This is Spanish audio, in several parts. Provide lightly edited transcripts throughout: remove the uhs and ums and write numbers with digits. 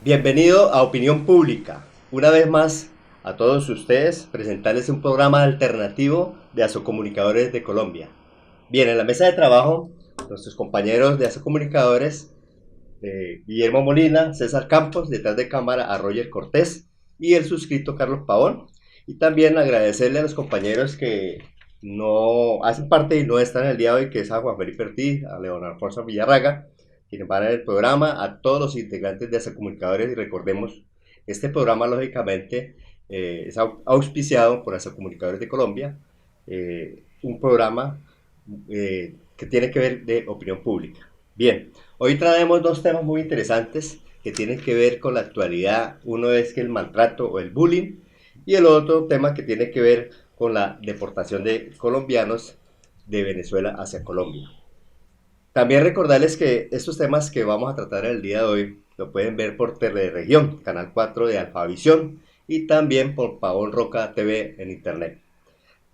Bienvenido a Opinión Pública. Una vez más, a todos ustedes, presentarles un programa alternativo de Asocomunicadores de Colombia. Bien, en la mesa de trabajo, nuestros compañeros de Asocomunicadores, Guillermo Molina, César Campos, detrás de cámara a Roger Cortés y el suscrito Carlos Pavón. Y también agradecerle a los compañeros que no hacen parte y no están el día de hoy, que es a Juan Felipe Ortiz, a Leonardo Alfonso Villarraga, quienes van en el programa, a todos los integrantes de Asocomunicadores. Y recordemos, este programa lógicamente es auspiciado por Asocomunicadores de Colombia, un programa que tiene que ver de opinión pública. Bien, hoy traemos dos temas muy interesantes que tienen que ver con la actualidad. Uno es que el maltrato o el bullying, y el otro tema que tiene que ver con la deportación de colombianos de Venezuela hacia Colombia. También recordarles que estos temas que vamos a tratar el día de hoy lo pueden ver por Teleregión, Canal 4 de Alfavisión, y también por Pavón Roca TV en internet.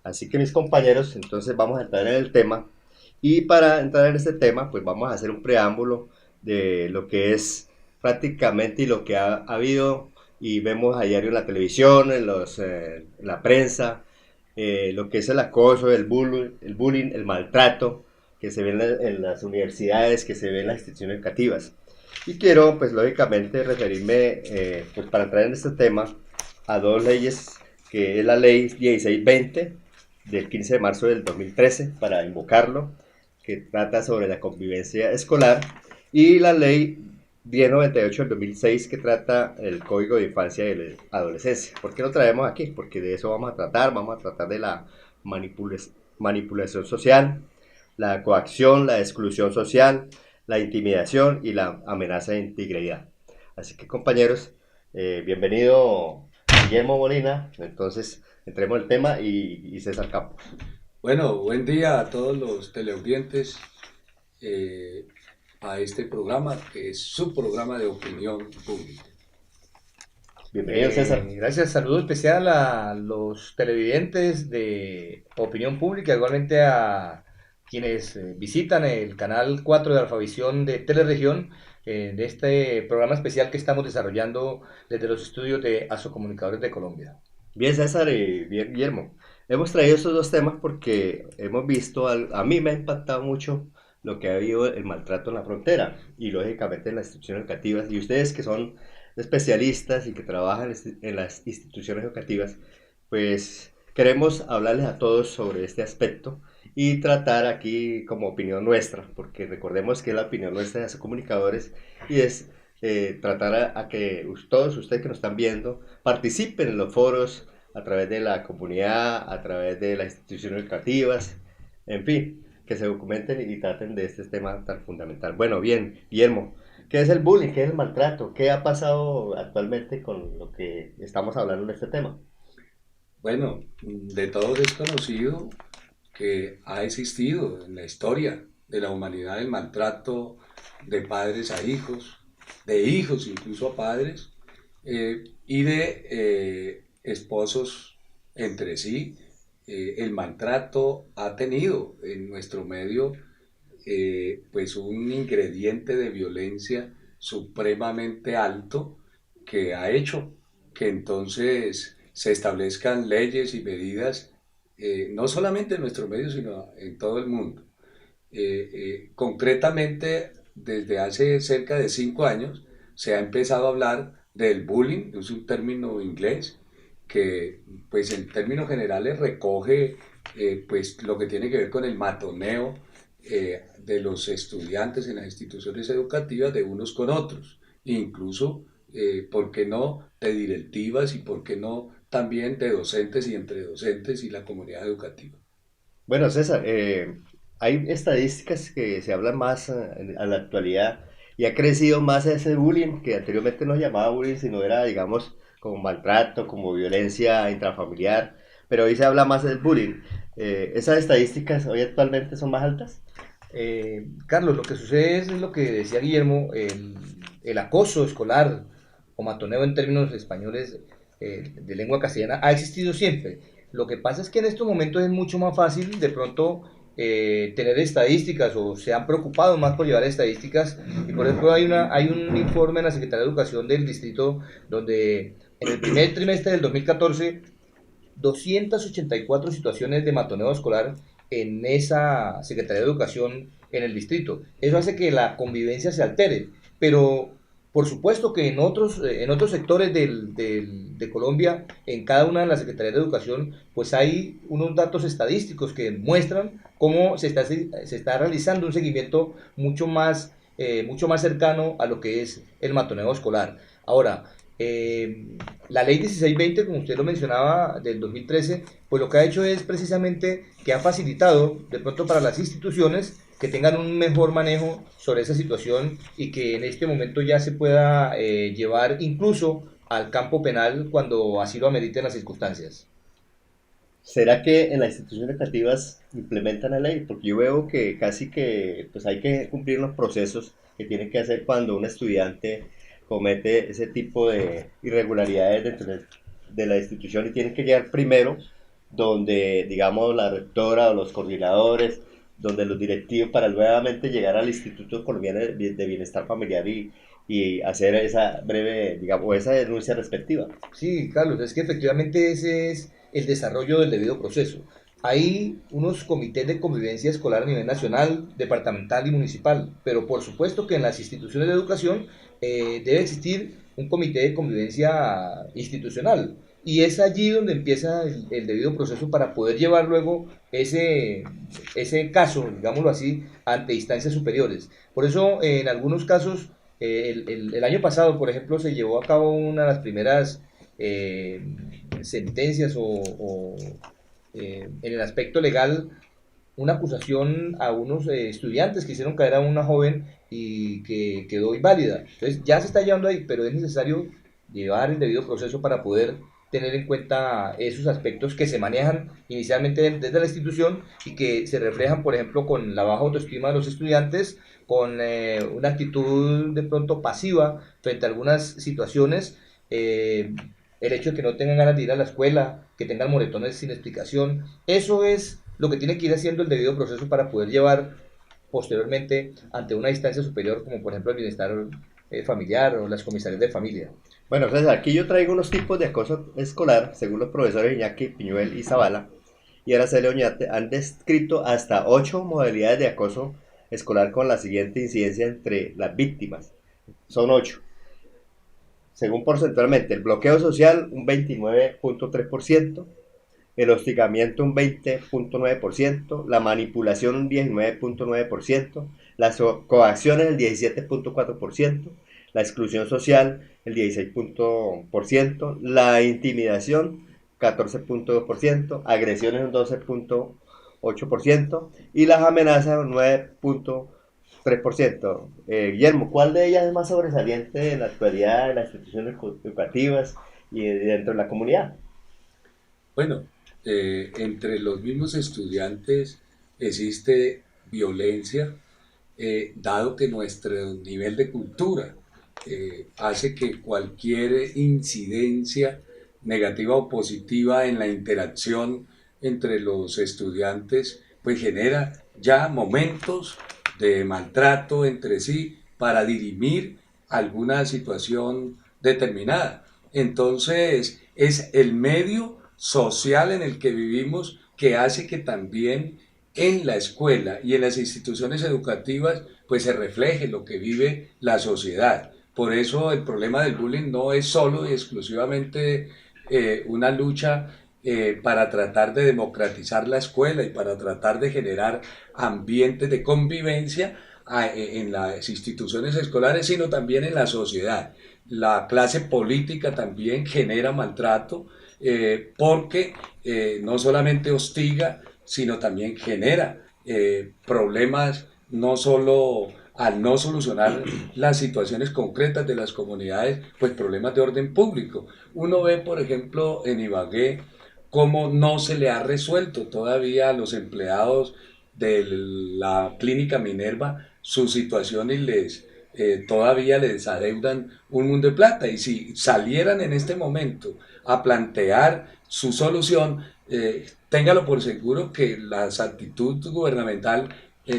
Así que mis compañeros, entonces vamos a entrar en el tema, y para entrar en este tema pues vamos a hacer un preámbulo de lo que es prácticamente y lo que ha habido y vemos a diario en la televisión, en la prensa, lo que es el acoso, el bullying, el maltrato que se ve en las universidades, que se ve en las instituciones educativas. Y quiero, pues lógicamente, referirme, pues para entrar en este tema, a dos leyes, que es la ley 1620 del 15 de marzo del 2013, para invocarlo, que trata sobre la convivencia escolar, y la ley 1098 del 2006, que trata el Código de Infancia y de Adolescencia. ¿Por qué lo traemos aquí? Porque de eso vamos a tratar de la manipulación social, la coacción, la exclusión social, la intimidación y la amenaza de integridad. Así que compañeros, bienvenido Guillermo Molina. Entonces entremos en el tema y César Campos. Bueno, buen día a todos los teleaudientes a este programa, que es su programa de opinión pública. Bienvenido César. Gracias, saludo especial a los televidentes de Opinión Pública, igualmente a quienes visitan el canal 4 de Alfavisión de Teleregión, de este programa especial que estamos desarrollando desde los estudios de Asocomunicadores de Colombia. Bien César y bien Guillermo, hemos traído estos dos temas porque hemos visto, a mí me ha impactado mucho lo que ha habido el maltrato en la frontera y lógicamente en las instituciones educativas, y ustedes que son especialistas y que trabajan en las instituciones educativas, pues queremos hablarles a todos sobre este aspecto y tratar aquí como opinión nuestra, porque recordemos que la opinión nuestra de comunicadores y es tratar a que todos ustedes que nos están viendo participen en los foros a través de la comunidad, a través de las instituciones educativas, en fin, que se documenten y traten de este tema tan fundamental. Bueno, bien, Guillermo, ¿qué es el bullying? ¿Qué es el maltrato? ¿Qué ha pasado actualmente con lo que estamos hablando en este tema? Bueno, de todos es conocido que ha existido en la historia de la humanidad el maltrato de padres a hijos, de hijos incluso a padres, y de esposos entre sí. El maltrato ha tenido en nuestro medio pues un ingrediente de violencia supremamente alto, que ha hecho que entonces se establezcan leyes y medidas, no solamente en nuestro medio, sino en todo el mundo. Concretamente, desde hace cerca de 5 años se ha empezado a hablar del bullying. Es un término inglés que pues en términos generales recoge pues lo que tiene que ver con el matoneo de los estudiantes en las instituciones educativas de unos con otros, incluso ¿por qué no de directivas y por qué no también de docentes y entre docentes y la comunidad educativa? Bueno, César, hay estadísticas que se hablan más a la actualidad y ha crecido más ese bullying que anteriormente no se llamaba bullying, sino era, digamos, como maltrato, como violencia intrafamiliar, pero hoy se habla más del bullying. ¿Esas estadísticas hoy actualmente son más altas? Carlos, lo que sucede es lo que decía Guillermo, el acoso escolar o matoneo en términos españoles de lengua castellana ha existido siempre. Lo que pasa es que en estos momentos es mucho más fácil de pronto tener estadísticas o se han preocupado más por llevar estadísticas y por ejemplo hay un informe en la Secretaría de Educación del distrito donde en el primer trimestre del 2014 284 situaciones de matoneo escolar en esa Secretaría de Educación en el distrito. Eso hace que la convivencia se altere, pero por supuesto que en otros sectores de Colombia, en cada una de las Secretarías de Educación, pues hay unos datos estadísticos que muestran cómo se está realizando un seguimiento mucho más cercano a lo que es el matoneo escolar. Ahora, la ley 1620, como usted lo mencionaba, del 2013, pues lo que ha hecho es precisamente que ha facilitado de pronto para las instituciones que tengan un mejor manejo sobre esa situación y que en este momento ya se pueda llevar incluso al campo penal cuando así lo ameriten las circunstancias. ¿Será que en las instituciones educativas implementan la ley? Porque yo veo que casi que pues hay que cumplir los procesos que tiene que hacer cuando un estudiante comete ese tipo de irregularidades dentro de la institución y tiene que llegar primero donde, digamos, la rectora o los coordinadores, donde los directivos, para nuevamente llegar al Instituto Colombiano de Bienestar Familiar y hacer esa breve, digamos, o esa denuncia respectiva. Sí, Carlos, es que efectivamente ese es el desarrollo del debido proceso. Hay unos comités de convivencia escolar a nivel nacional, departamental y municipal, pero por supuesto que en las instituciones de educación debe existir un comité de convivencia institucional. Y es allí donde empieza el debido proceso para poder llevar luego ese caso, digámoslo así, ante instancias superiores. Por eso, en algunos casos, el año pasado, por ejemplo, se llevó a cabo una de las primeras eh, sentencias en el aspecto legal una acusación a unos estudiantes que hicieron caer a una joven y que quedó inválida. Entonces ya se está llevando ahí, pero es necesario llevar el debido proceso para poder tener en cuenta esos aspectos que se manejan inicialmente desde la institución y que se reflejan, por ejemplo, con la baja autoestima de los estudiantes, con una actitud de pronto pasiva frente a algunas situaciones, el hecho de que no tengan ganas de ir a la escuela, que tengan moretones sin explicación, eso es lo que tiene que ir haciendo el debido proceso para poder llevar posteriormente ante una instancia superior, como por ejemplo el bienestar familiar o las comisarías de familia. Bueno, César, aquí yo traigo unos tipos de acoso escolar, según los profesores Iñaki, Piñuel y Zavala, y Araceli Oñate, han descrito hasta 8 modalidades de acoso escolar con la siguiente incidencia entre las víctimas. Son 8. Según porcentualmente, el bloqueo social un 29.3%, el hostigamiento un 20.9%, la manipulación un 19.9%, las coacciones el 17.4%, la exclusión social el 16%, la intimidación 14.2%, agresiones un 12.8% y las amenazas un 9.3%. Guillermo, ¿cuál de ellas es más sobresaliente en la actualidad de las instituciones educativas y dentro de la comunidad? Bueno, entre los mismos estudiantes existe violencia, dado que nuestro nivel de cultura hace que cualquier incidencia negativa o positiva en la interacción entre los estudiantes, pues genera ya momentos de maltrato entre sí para dirimir alguna situación determinada. Entonces, es el medio social en el que vivimos que hace que también en la escuela y en las instituciones educativas pues se refleje lo que vive la sociedad. Por eso el problema del bullying no es solo y exclusivamente una lucha para tratar de democratizar la escuela y para tratar de generar ambientes de convivencia en las instituciones escolares, sino también en la sociedad. la clase política también genera maltrato, porque no solamente hostiga, sino también genera problemas, no solo al no solucionar las situaciones concretas de las comunidades, pues problemas de orden público. Uno ve, por ejemplo, en Ibagué, cómo no se le ha resuelto todavía a los empleados de la clínica Minerva su situación y todavía les adeudan un mundo de plata. Y si salieran en este momento a plantear su solución, téngalo por seguro que la actitud gubernamental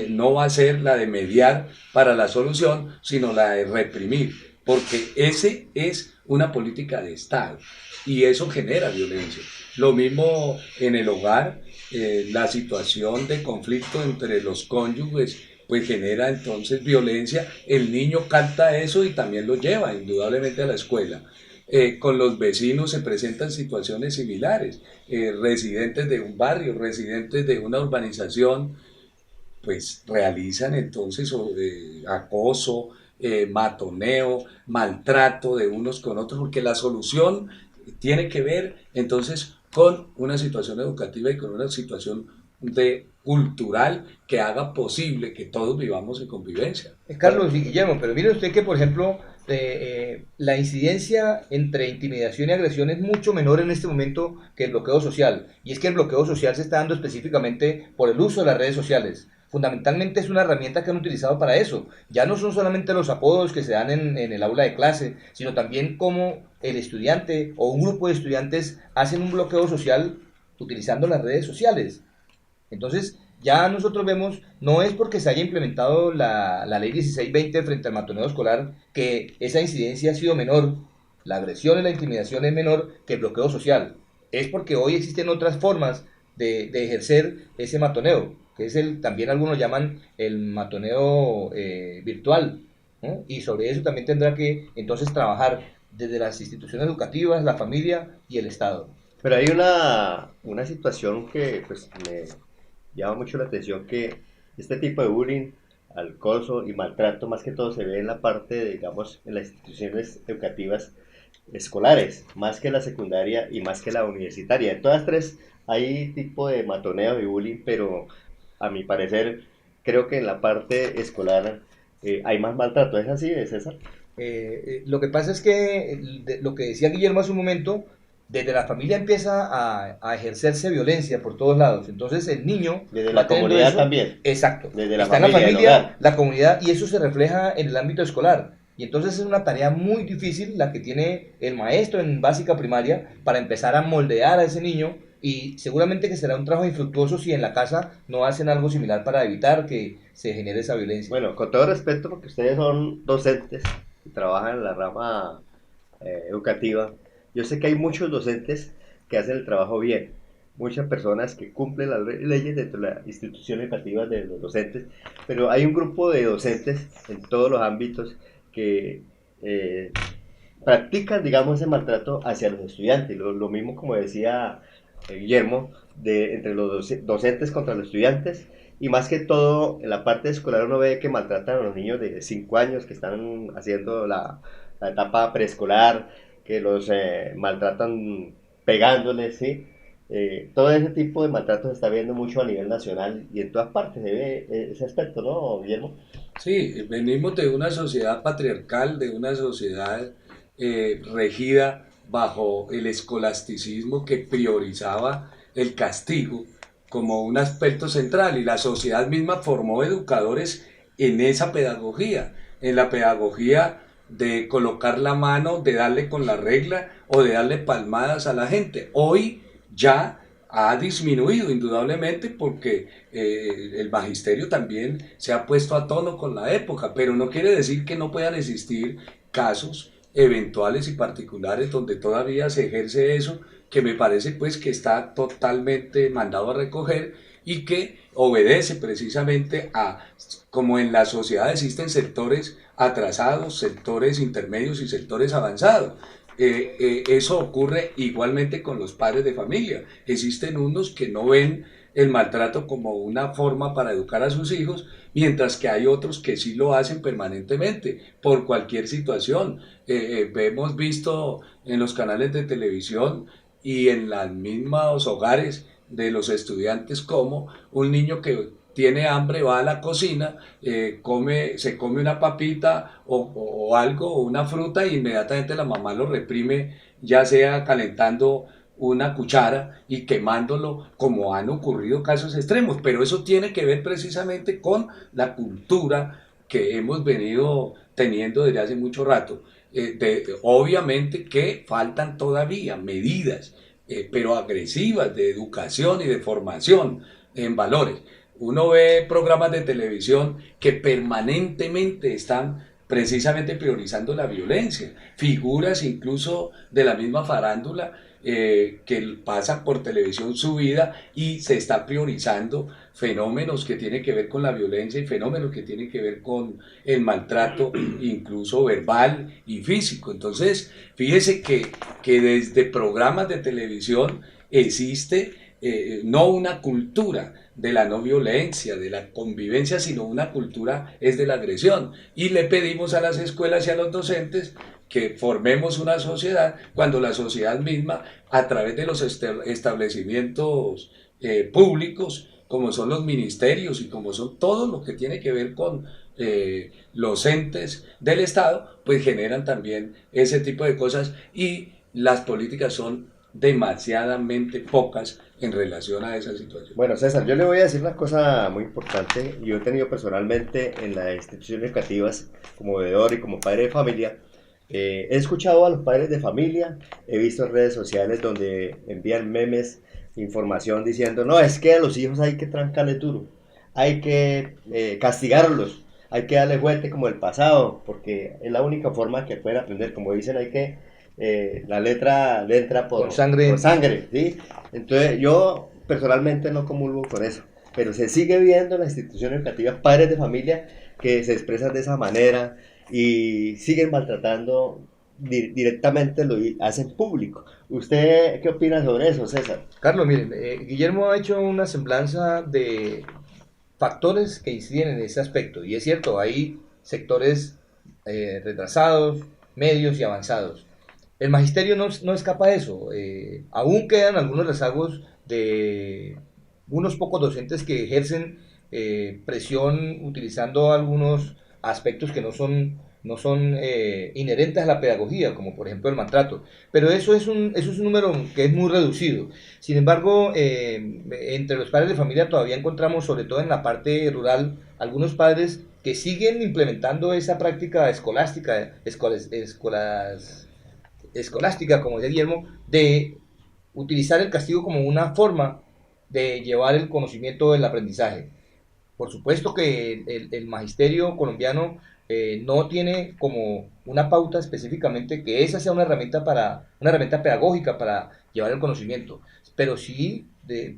no va a ser la de mediar para la solución, sino la de reprimir, porque ese es una política de Estado y eso genera violencia. Lo mismo en el hogar, la situación de conflicto entre los cónyuges pues genera entonces violencia, el niño capta eso y también lo lleva indudablemente a la escuela. Con los vecinos se presentan situaciones similares, residentes de un barrio, residentes de una urbanización, pues realizan entonces acoso, matoneo, maltrato de unos con otros, porque la solución tiene que ver entonces con una situación educativa y con una situación cultural que haga posible que todos vivamos en convivencia. Carlos y Guillermo, pero mire usted que, por ejemplo, la incidencia entre intimidación y agresión es mucho menor en este momento que el bloqueo social. Y es que el bloqueo social se está dando específicamente por el uso de las redes sociales. Fundamentalmente es una herramienta que han utilizado para eso. Ya no son solamente los apodos que se dan en el aula de clase, sino también cómo el estudiante o un grupo de estudiantes hacen un bloqueo social utilizando las redes sociales. Entonces, ya nosotros vemos, no es porque se haya implementado la ley 1620 frente al matoneo escolar que esa incidencia ha sido menor, la agresión y la intimidación es menor que el bloqueo social. Es porque hoy existen otras formas de ejercer ese matoneo, que es también algunos llaman el matoneo virtual, ¿no? Y sobre eso también tendrá que entonces trabajar desde las instituciones educativas, la familia y el Estado. Pero hay una situación que pues me llama mucho la atención, que este tipo de bullying, acoso y maltrato más que todo se ve en la parte, digamos, en las instituciones educativas escolares, más que la secundaria y más que la universitaria. En todas tres hay tipo de matoneo y bullying, pero a mi parecer creo que en la parte escolar hay más maltrato. ¿Es así, César? Lo que pasa es que lo que decía Guillermo hace un momento, desde la familia empieza a ejercerse violencia por todos lados. Entonces el niño Desde va la teniendo comunidad eso. también. Exacto. Desde la Está en la familia, el familia, hogar. la comunidad, y eso se refleja en el ámbito escolar. Y entonces es una tarea muy difícil la que tiene el maestro en básica primaria para empezar a moldear a ese niño, y seguramente que será un trabajo infructuoso si en la casa no hacen algo similar para evitar que se genere esa violencia. Bueno, con todo respeto, porque ustedes son docentes y trabajan en la rama educativa, yo sé que hay muchos docentes que hacen el trabajo bien, muchas personas que cumplen las leyes dentro de la institución educativa de los docentes, pero hay un grupo de docentes en todos los ámbitos que practican, digamos, ese maltrato hacia los estudiantes. Lo mismo, como decía Guillermo, entre los docentes contra los estudiantes, y más que todo en la parte escolar uno ve que maltratan a los niños de 5 años que están haciendo la etapa preescolar, que los maltratan pegándoles, ¿sí? Todo ese tipo de maltrato se está viendo mucho a nivel nacional y en todas partes se ve ese aspecto, ¿no, Guillermo? Sí, venimos de una sociedad patriarcal, de una sociedad regida bajo el escolasticismo que priorizaba el castigo como un aspecto central, y la sociedad misma formó educadores en esa pedagogía, en la pedagogía de colocar la mano, de darle con la regla o de darle palmadas a la gente. Hoy ya ha disminuido indudablemente porque el magisterio también se ha puesto a tono con la época, pero no quiere decir que no puedan existir casos eventuales y particulares donde todavía se ejerce eso, que me parece pues que está totalmente mandado a recoger y que obedece precisamente a, como en la sociedad existen sectores atrasados, sectores intermedios y sectores avanzados. Eso ocurre igualmente con los padres de familia. Existen unos que no ven el maltrato como una forma para educar a sus hijos, mientras que hay otros que sí lo hacen permanentemente, por cualquier situación. Hemos visto en los canales de televisión y en los mismos hogares de los estudiantes como un niño que tiene hambre va a la cocina, se come una papita o algo, o una fruta, y inmediatamente la mamá lo reprime, ya sea calentando una cuchara y quemándolo, como han ocurrido casos extremos. Pero eso tiene que ver precisamente con la cultura que hemos venido teniendo desde hace mucho rato. Obviamente que faltan todavía medidas, pero agresivas, de educación y de formación en valores. Uno ve programas de televisión que permanentemente están precisamente priorizando la violencia, figuras incluso de la misma farándula, que pasan por televisión su vida, y se está priorizando fenómenos que tienen que ver con la violencia y fenómenos que tienen que ver con el maltrato, incluso verbal y físico. Entonces, fíjese que desde programas de televisión existe, no una cultura de la no violencia, de la convivencia, sino una cultura es de la agresión. Y le pedimos a las escuelas y a los docentes que formemos una sociedad, cuando la sociedad misma, a través de los establecimientos públicos, como son los ministerios y como son todo lo que tiene que ver con los entes del Estado, pues generan también ese tipo de cosas, y las políticas son demasiadamente pocas en relación a esa situación. Bueno, César, yo le voy a decir una cosa muy importante. Yo he tenido personalmente en las instituciones educativas, como veedor y como padre de familia, he escuchado a los padres de familia, he visto en redes sociales donde envían memes, información diciendo, no, es que a los hijos hay que trancarles duro, hay que castigarlos, hay que darle vuelta como el pasado, porque es la única forma que pueden aprender. Como dicen, hay que, la letra le entra Por sangre. ¿sí? Entonces yo personalmente no comulgo con eso, pero se sigue viendo en las instituciones educativas padres de familia que se expresan de esa manera y siguen maltratando directamente, lo hacen público. ¿Usted qué opina sobre eso, César? Carlos, miren, Guillermo ha hecho una semblanza de factores que inciden en ese aspecto. Y es cierto, hay sectores retrasados, medios y avanzados. El magisterio no escapa de eso. Aún quedan algunos rezagos de unos pocos docentes que ejercen presión utilizando algunos aspectos que no son inherentes a la pedagogía, como por ejemplo el maltrato. Pero eso es un número que es muy reducido. Sin embargo, entre los padres de familia todavía encontramos, sobre todo en la parte rural, algunos padres que siguen implementando esa práctica escolástica, como decía Guillermo, de utilizar el castigo como una forma de llevar el conocimiento del aprendizaje. Por supuesto que el magisterio colombiano no tiene como una pauta específicamente que esa sea una herramienta pedagógica para llevar el conocimiento, pero sí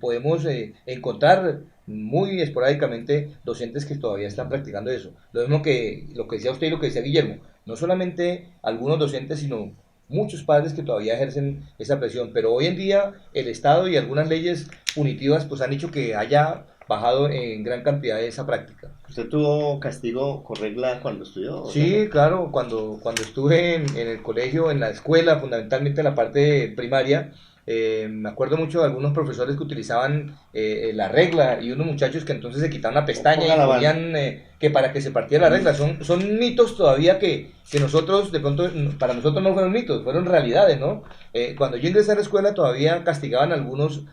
podemos encontrar muy esporádicamente docentes que todavía están practicando eso. Lo mismo que lo que decía usted y lo que decía Guillermo, no solamente algunos docentes, sino muchos padres que todavía ejercen esa presión, pero hoy en día el Estado y algunas leyes punitivas pues han hecho que haya bajado en gran cantidad de esa práctica. ¿Usted tuvo castigo con regla cuando estudió? Sí, claro, cuando estuve en el colegio, en la escuela, fundamentalmente en la parte primaria, me acuerdo mucho de algunos profesores que utilizaban la regla, y unos muchachos que entonces se quitaban una pestaña y ponían que para que se partiera la regla. Son mitos todavía que nosotros, de pronto, para nosotros no fueron mitos, fueron realidades, ¿no? Cuando yo ingresé a la escuela todavía castigaban a algunos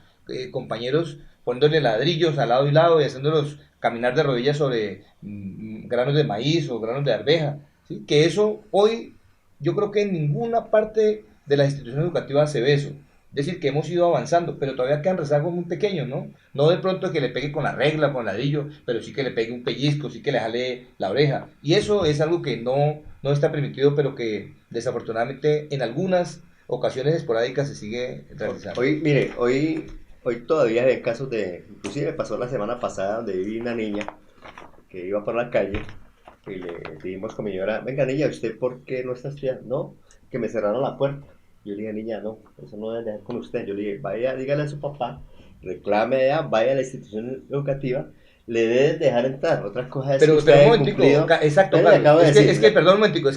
compañeros poniéndole ladrillos al lado y lado y haciéndolos caminar de rodillas sobre granos de maíz o granos de arveja, ¿sí? Que eso hoy yo creo que en ninguna parte de las instituciones educativas se ve eso. Es decir, que hemos ido avanzando, pero todavía quedan rezagos muy pequeños, ¿no? No de pronto que le pegue con la regla, con el ladrillo, pero sí que le pegue un pellizco, sí que le jale la oreja. Y eso es algo que no está permitido, pero que desafortunadamente en algunas ocasiones esporádicas se sigue realizando. Hoy, mire, hoy todavía hay casos de, inclusive pasó la semana pasada donde vi una niña que iba por la calle y le dijimos con mi señora, venga niña, ¿usted por qué no está estudiando? No, que me cerraron la puerta. Yo le dije, niña, no, eso no debe dejar con usted. Yo le dije, vaya, dígale a su papá, reclame allá, vaya a la institución educativa le deben dejar entrar. Otra cosa es que Pero usted un haya momentico, cumplido. exacto, Le Carlos. acabo de decir, Perdón un momentico,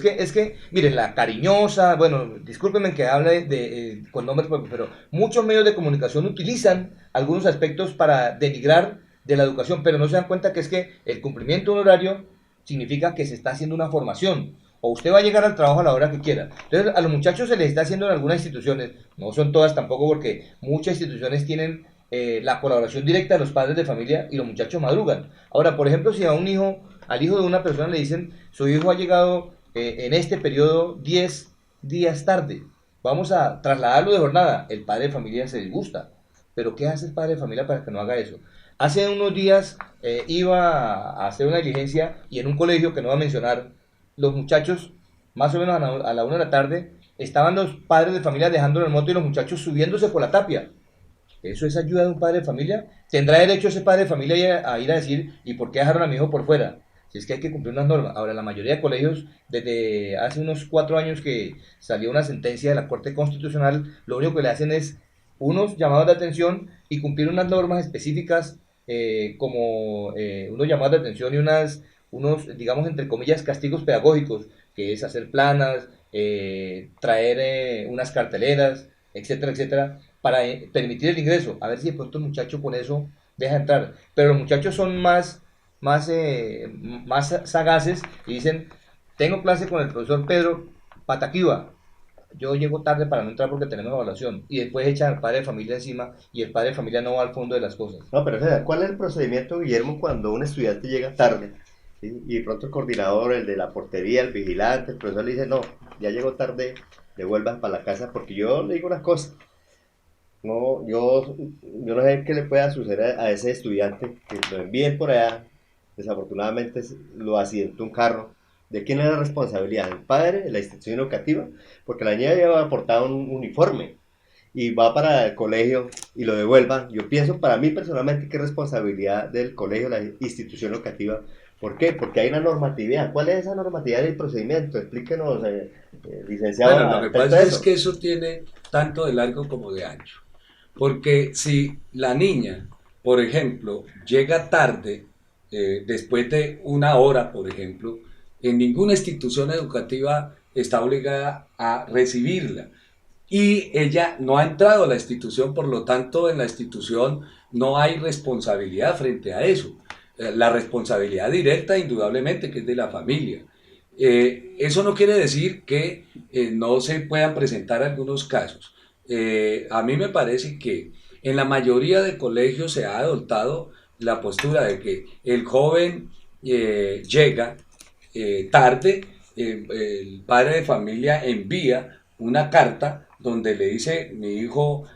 miren, la cariñosa, bueno, discúlpenme que hable con nombres propios, pero muchos medios de comunicación utilizan algunos aspectos para denigrar de la educación, pero no se dan cuenta que es que el cumplimiento de un horario significa que se está haciendo una formación. O usted va a llegar al trabajo a la hora que quiera. Entonces, a los muchachos se les está haciendo en algunas instituciones, no son todas tampoco, porque muchas instituciones tienen la colaboración directa de los padres de familia y los muchachos madrugan. Ahora, por ejemplo, si a un hijo, al hijo de una persona le dicen, su hijo ha llegado en este periodo 10 días tarde, vamos a trasladarlo de jornada, el padre de familia se disgusta. Pero ¿qué hace el padre de familia para que no haga eso? Hace unos días iba a hacer una diligencia y en un colegio que no va a mencionar, los muchachos, más o menos a la 1 de la tarde, estaban los padres de familia dejándolo en moto y los muchachos subiéndose por la tapia. ¿Eso es ayuda de un padre de familia? ¿Tendrá derecho ese padre de familia a ir a decir, ¿y por qué dejaron a mi hijo por fuera? Si es que hay que cumplir unas normas. Ahora, la mayoría de colegios, desde hace unos 4 años que salió una sentencia de la Corte Constitucional, lo único que le hacen es unos llamados de atención y cumplir unas normas específicas, como unos llamados de atención y unos, digamos, entre comillas, castigos pedagógicos, que es hacer planas, traer unas carteleras, etcétera, etcétera, para permitir el ingreso. A ver si de pronto el muchacho con eso deja entrar. Pero los muchachos son más sagaces y dicen, tengo clase con el profesor Pedro Pataquiva, yo llego tarde para no entrar porque tenemos evaluación. Y después echan al padre de familia encima y el padre de familia no va al fondo de las cosas. no, pero César, ¿cuál es el procedimiento, Guillermo, cuando un estudiante llega tarde? ¿Sí? Y de pronto el coordinador, el de la portería, el vigilante, el profesor le dice, no, ya llegó tarde, devuelvas para la casa, porque yo le digo una cosa. No, yo no sé qué le pueda suceder a ese estudiante que lo envíen por allá. Desafortunadamente lo accidentó un carro. ¿De quién es la responsabilidad? ¿El padre, de la institución educativa? Porque la niña lleva aportado un uniforme y va para el colegio y lo devuelvan. Yo pienso para mí personalmente que es responsabilidad del colegio, la institución educativa. ¿Por qué? Porque hay una normatividad. ¿Cuál es esa normatividad del procedimiento? Explíquenos, licenciado. Bueno, lo que pasa es que eso tiene tanto de largo como de ancho. Porque si la niña, por ejemplo, llega tarde, después de 1 hora, por ejemplo, en ninguna institución educativa está obligada a recibirla. Y ella no ha entrado a la institución, por lo tanto, en la institución no hay responsabilidad frente a eso. La responsabilidad directa, indudablemente, que es de la familia. Eso no quiere decir que no se puedan presentar algunos casos. A mí me parece que en la mayoría de colegios se ha adoptado la postura de que el joven llega tarde, el padre de familia envía una carta donde le dice, mi hijo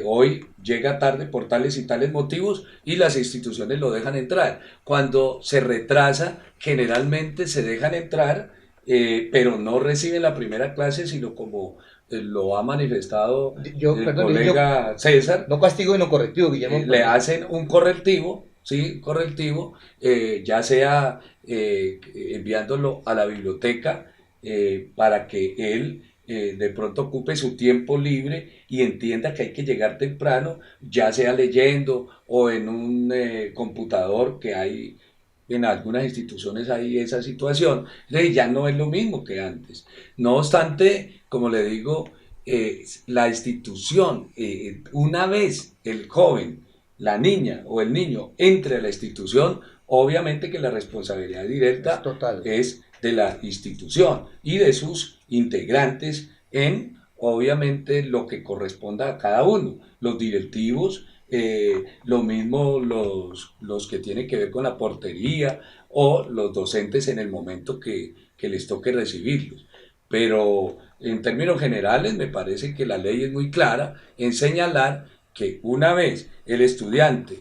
hoy llega tarde por tales y tales motivos, y las instituciones lo dejan entrar. Cuando se retrasa, generalmente se dejan entrar, pero no reciben la primera clase, sino como lo ha manifestado el colega César. No castigo sino correctivo, Guillermo. Le hacen un correctivo, ¿sí? Correctivo, ya sea enviándolo a la biblioteca para que él de pronto ocupe su tiempo libre y entienda que hay que llegar temprano, ya sea leyendo o en un computador, que hay en algunas instituciones hay esa situación. Ya no es lo mismo que antes. No obstante, como le digo, la institución, una vez el joven, la niña o el niño entre a la institución, obviamente que la responsabilidad directa es de la institución y de sus integrantes en, obviamente, lo que corresponda a cada uno, los directivos, lo mismo los que tienen que ver con la portería o los docentes en el momento que les toque recibirlos. Pero en términos generales me parece que la ley es muy clara en señalar que una vez el estudiante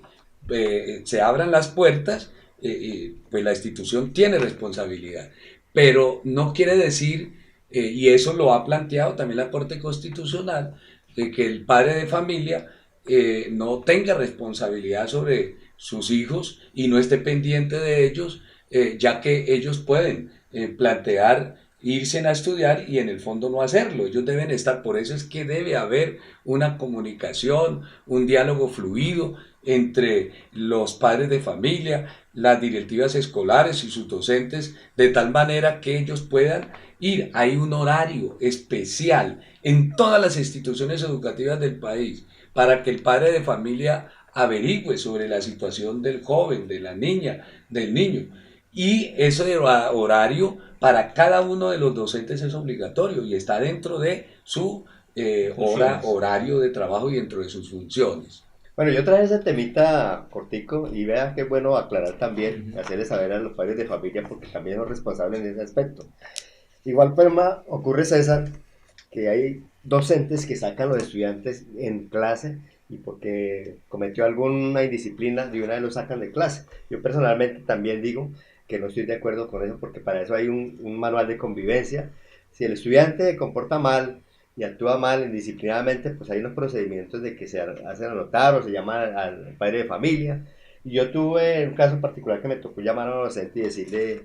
se abran las puertas, pues la institución tiene responsabilidad. Pero no quiere decir, y eso lo ha planteado también la Corte Constitucional, de que el padre de familia no tenga responsabilidad sobre sus hijos y no esté pendiente de ellos, ya que ellos pueden plantear irse a estudiar y en el fondo no hacerlo. Ellos deben estar, por eso es que debe haber una comunicación, un diálogo fluido entre los padres de familia, las directivas escolares y sus docentes, de tal manera que ellos puedan ir. Hay un horario especial en todas las instituciones educativas del país para que el padre de familia averigüe sobre la situación del joven, de la niña, del niño. Y ese horario para cada uno de los docentes es obligatorio y está dentro de su horario de trabajo y dentro de sus funciones. Bueno, yo traje ese temita cortico y vea que es bueno aclarar también, hacerles saber a los padres de familia porque también son responsables en ese aspecto. Igual forma ocurre, César, que hay docentes que sacan a los estudiantes en clase y porque cometió alguna indisciplina de una vez lo sacan de clase. Yo personalmente también digo que no estoy de acuerdo con eso porque para eso hay un manual de convivencia. Si el estudiante se comporta mal y actúa mal indisciplinadamente, pues hay unos procedimientos de que se hacen anotar o se llama al padre de familia. Y yo tuve un caso particular que me tocó llamar a un docente y decirle,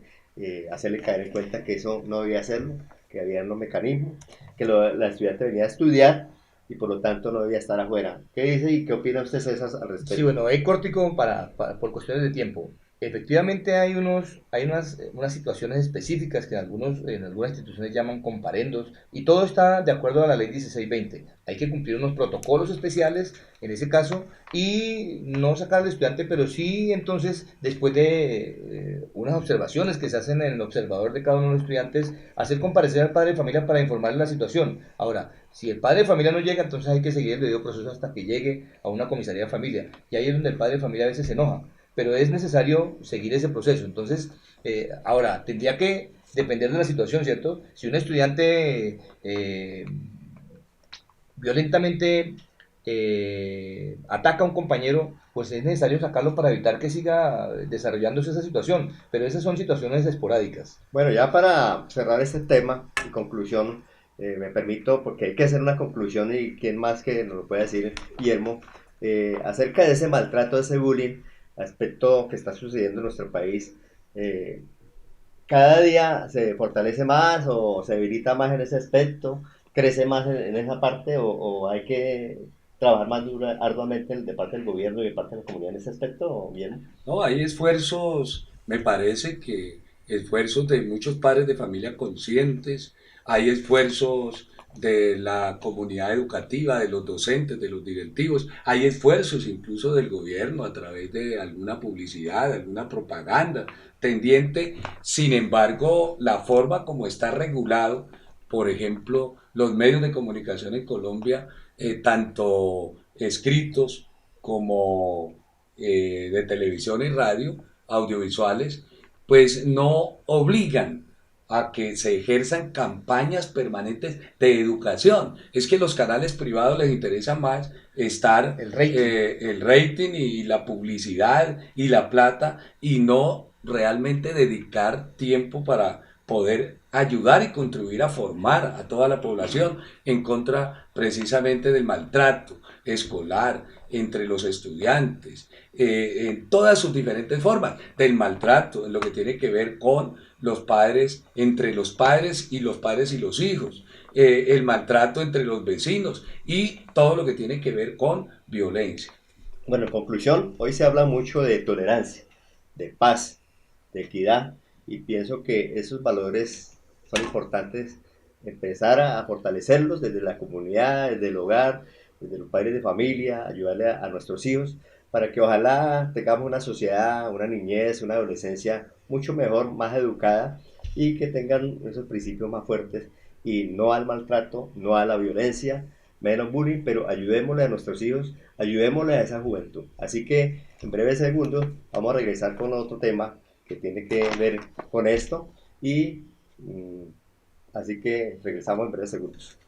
hacerle caer en cuenta que eso no debía hacerlo, que había unos mecanismos, que la estudiante venía a estudiar y por lo tanto no debía estar afuera. ¿Qué dice y qué opina usted, César, al respecto? Sí, bueno, hay cortico por cuestiones de tiempo. Efectivamente hay unas situaciones específicas que en algunas instituciones llaman comparendos y todo está de acuerdo a la ley 1620. Hay que cumplir unos protocolos especiales en ese caso y no sacar al estudiante, pero sí entonces después de unas observaciones que se hacen en el observador de cada uno de los estudiantes, hacer comparecer al padre de familia para informarle la situación. Ahora, si el padre de familia no llega, entonces hay que seguir el debido proceso hasta que llegue a una comisaría de familia. Y ahí es donde el padre de familia a veces se enoja, pero es necesario seguir ese proceso. Entonces, ahora, tendría que depender de la situación, ¿cierto? Si un estudiante violentamente ataca a un compañero, pues es necesario sacarlo para evitar que siga desarrollándose esa situación, pero esas son situaciones esporádicas. Bueno, ya para cerrar este tema y conclusión, me permito, porque hay que hacer una conclusión y quién más que nos lo puede decir, Guillermo, acerca de ese maltrato, de ese bullying, aspecto que está sucediendo en nuestro país. Cada día se fortalece más o se debilita más en ese aspecto, crece más en esa parte o hay que trabajar más arduamente de parte del gobierno y de parte de la comunidad en ese aspecto, ¿o bien? No, hay esfuerzos, me parece que esfuerzos de muchos padres de familia conscientes, hay esfuerzos de la comunidad educativa, de los docentes, de los directivos, hay esfuerzos incluso del gobierno a través de alguna publicidad, alguna propaganda tendiente. Sin embargo, la forma como está regulado, por ejemplo, los medios de comunicación en Colombia, tanto escritos como de televisión y radio, audiovisuales, pues no obligan a que se ejerzan campañas permanentes de educación. Es que los canales privados les interesa más estar el rating y la publicidad y la plata y no realmente dedicar tiempo para poder ayudar y contribuir a formar a toda la población en contra precisamente del maltrato escolar entre los estudiantes, en todas sus diferentes formas, del maltrato, en lo que tiene que ver con los padres, entre los padres y los padres y los hijos, el maltrato entre los vecinos y todo lo que tiene que ver con violencia. Bueno, en conclusión, hoy se habla mucho de tolerancia, de paz, de equidad, y pienso que esos valores son importantes empezar a fortalecerlos desde la comunidad, desde el hogar, desde los padres de familia, ayudarle a nuestros hijos, para que ojalá tengamos una sociedad, una niñez, una adolescencia mucho mejor, más educada y que tengan esos principios más fuertes y no al maltrato, no a la violencia, menos bullying, pero ayudémosle a nuestros hijos, ayudémosle a esa juventud. Así que en breves segundos vamos a regresar con otro tema que tiene que ver con esto y así que regresamos en breves segundos.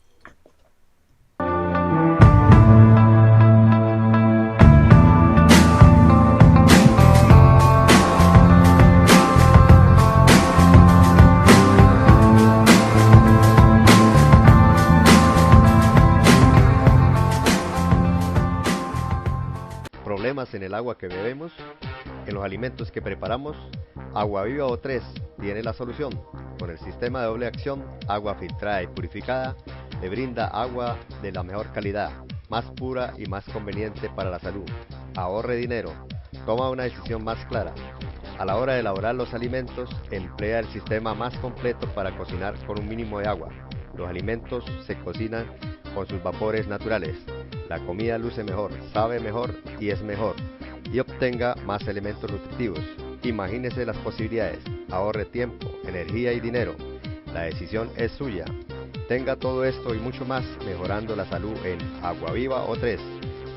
Problemas en el agua que bebemos, en los alimentos que preparamos, Agua Viva O3 tiene la solución. Con el sistema de doble acción, agua filtrada y purificada, le brinda agua de la mejor calidad, más pura y más conveniente para la salud. Ahorre dinero, toma una decisión más clara. A la hora de elaborar los alimentos, emplea el sistema más completo para cocinar con un mínimo de agua. Los alimentos se cocinan con sus vapores naturales. La comida luce mejor, sabe mejor y es mejor. Y obtenga más elementos nutritivos. Imagínese las posibilidades, ahorre tiempo, energía y dinero. La decisión es suya. Tenga todo esto y mucho más mejorando la salud en Agua Viva O3,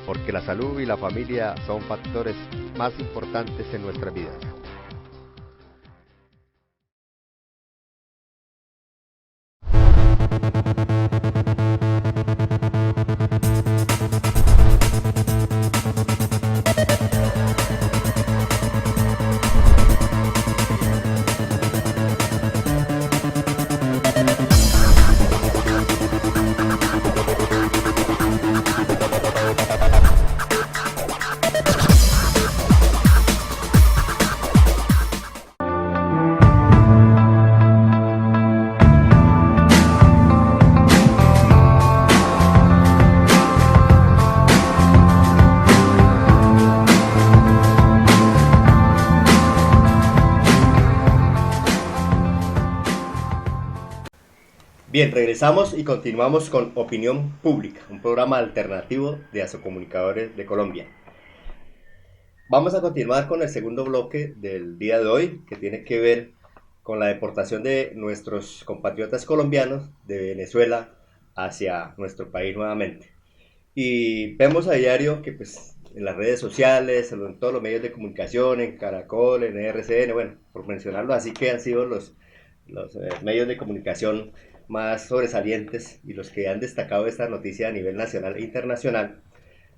porque la salud y la familia son factores más importantes en nuestras vidas. Bien, regresamos y continuamos con Opinión Pública, un programa alternativo de Asocomunicadores de Colombia. Vamos a continuar con el segundo bloque del día de hoy, que tiene que ver con la deportación de nuestros compatriotas colombianos de Venezuela hacia nuestro país nuevamente. Y vemos a diario que pues, en las redes sociales, en todos los medios de comunicación, en Caracol, en RCN, bueno, por mencionarlo así, que han sido los medios de comunicación más sobresalientes y los que han destacado esta noticia a nivel nacional e internacional.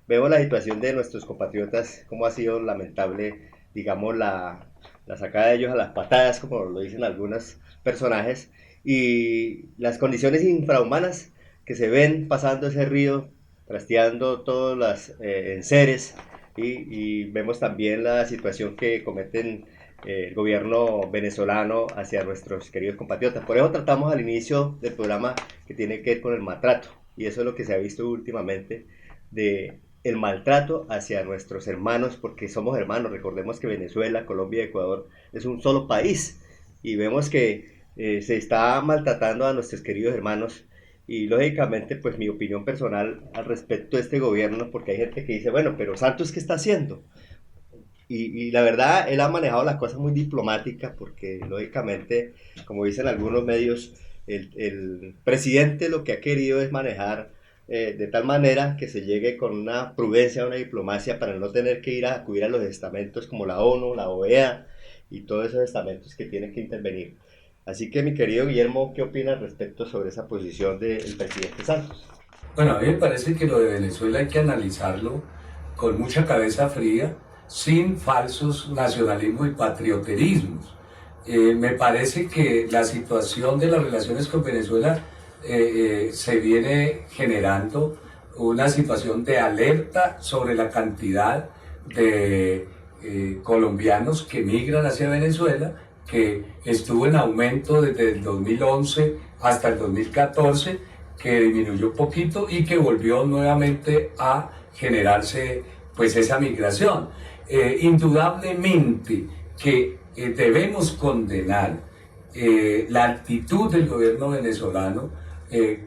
Vemos la situación de nuestros compatriotas, cómo ha sido lamentable, digamos, la sacada de ellos a las patadas, como lo dicen algunos personajes, y las condiciones infrahumanas que se ven pasando ese río, trasteando todos los enseres, y vemos también la situación que cometen el gobierno venezolano hacia nuestros queridos compatriotas. Por eso tratamos al inicio del programa que tiene que ver con el maltrato, y eso es lo que se ha visto últimamente, de el maltrato hacia nuestros hermanos, porque somos hermanos. Recordemos que Venezuela, Colombia y Ecuador es un solo país, y vemos que se está maltratando a nuestros queridos hermanos. Y lógicamente, pues mi opinión personal al respecto de este gobierno, porque hay gente que dice, bueno, pero Santos, ¿qué está haciendo? Y la verdad, él ha manejado las cosas muy diplomáticas, porque lógicamente, como dicen algunos medios, el presidente lo que ha querido es manejar de tal manera que se llegue con una prudencia, una diplomacia, para no tener que ir a acudir a los estamentos como la ONU, la OEA y todos esos estamentos que tienen que intervenir. Así que, mi querido Guillermo, ¿qué opinas respecto sobre esa posición del presidente Santos? Bueno, a mí me parece que lo de Venezuela hay que analizarlo con mucha cabeza fría, sin falsos nacionalismos y patrioterismos. Me parece que la situación de las relaciones con Venezuela se viene generando una situación de alerta sobre la cantidad de colombianos que migran hacia Venezuela, que estuvo en aumento desde el 2011 hasta el 2014, que disminuyó un poquito y que volvió nuevamente a generarse pues esa migración. Indudablemente que debemos condenar la actitud del gobierno venezolano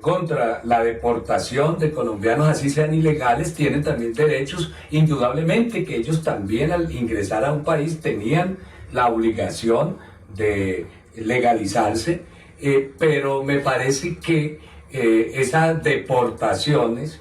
contra la deportación de colombianos, así sean ilegales, tienen también derechos. Indudablemente que ellos también, al ingresar a un país, tenían la obligación de legalizarse, pero me parece que esas deportaciones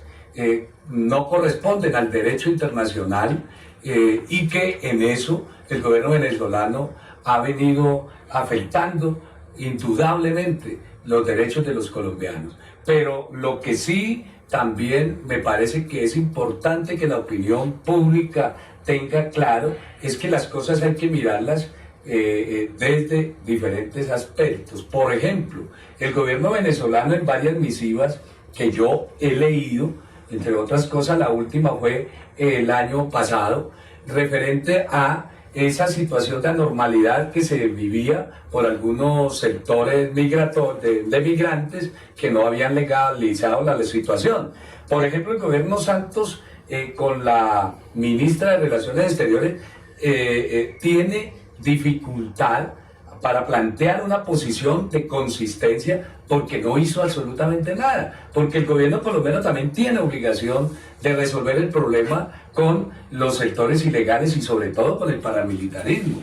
no corresponden al derecho internacional, y que en eso el gobierno venezolano ha venido afectando indudablemente los derechos de los colombianos. Pero lo que sí también me parece que es importante que la opinión pública tenga claro es que las cosas hay que mirarlas desde diferentes aspectos. Por ejemplo, el gobierno venezolano, en varias misivas que yo he leído, entre otras cosas la última fue el año pasado, referente a esa situación de anormalidad que se vivía por algunos sectores de migrantes que no habían legalizado la situación. Por ejemplo, el gobierno Santos, con la ministra de Relaciones Exteriores, tiene dificultad para plantear una posición de consistencia porque no hizo absolutamente nada, porque el gobierno colombiano también tiene obligación de resolver el problema con los sectores ilegales y sobre todo con el paramilitarismo.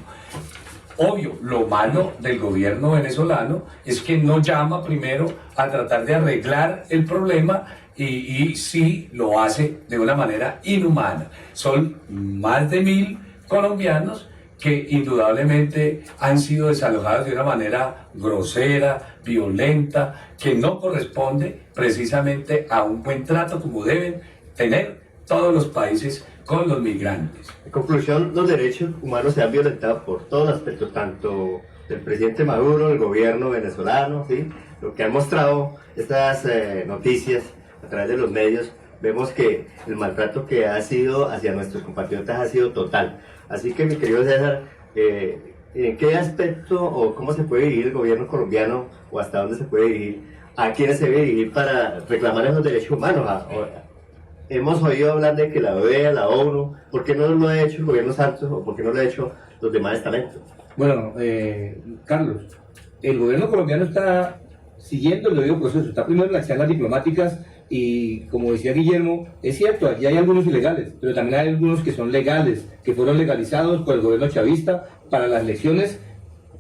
Obvio, lo malo del gobierno venezolano es que no llama primero a tratar de arreglar el problema y sí lo hace de una manera inhumana. Son más de 1000 colombianos que indudablemente han sido desalojados de una manera grosera, violenta, que no corresponde precisamente a un buen trato como deben tener todos los países con los migrantes. En conclusión, los derechos humanos se han violentado por todos los aspectos, tanto del presidente Maduro, el gobierno venezolano, ¿sí? Lo que han mostrado estas noticias a través de los medios, vemos que el maltrato que ha sido hacia nuestros compatriotas ha sido total. Así que, mi querido César, ¿en qué aspecto o cómo se puede dirigir el gobierno colombiano o hasta dónde se puede dirigir? ¿A quiénes se debe dirigir para reclamar esos derechos humanos? Hemos oído hablar de que la OEA, la ONU, ¿por qué no lo ha hecho el gobierno Santos o por qué no lo ha hecho los demás estamentos? Bueno, Carlos, el gobierno colombiano está siguiendo el debido proceso, está primero en las charlas diplomáticas y, como decía Guillermo, es cierto, allí hay algunos ilegales, pero también hay algunos que son legales, que fueron legalizados por el gobierno chavista para las elecciones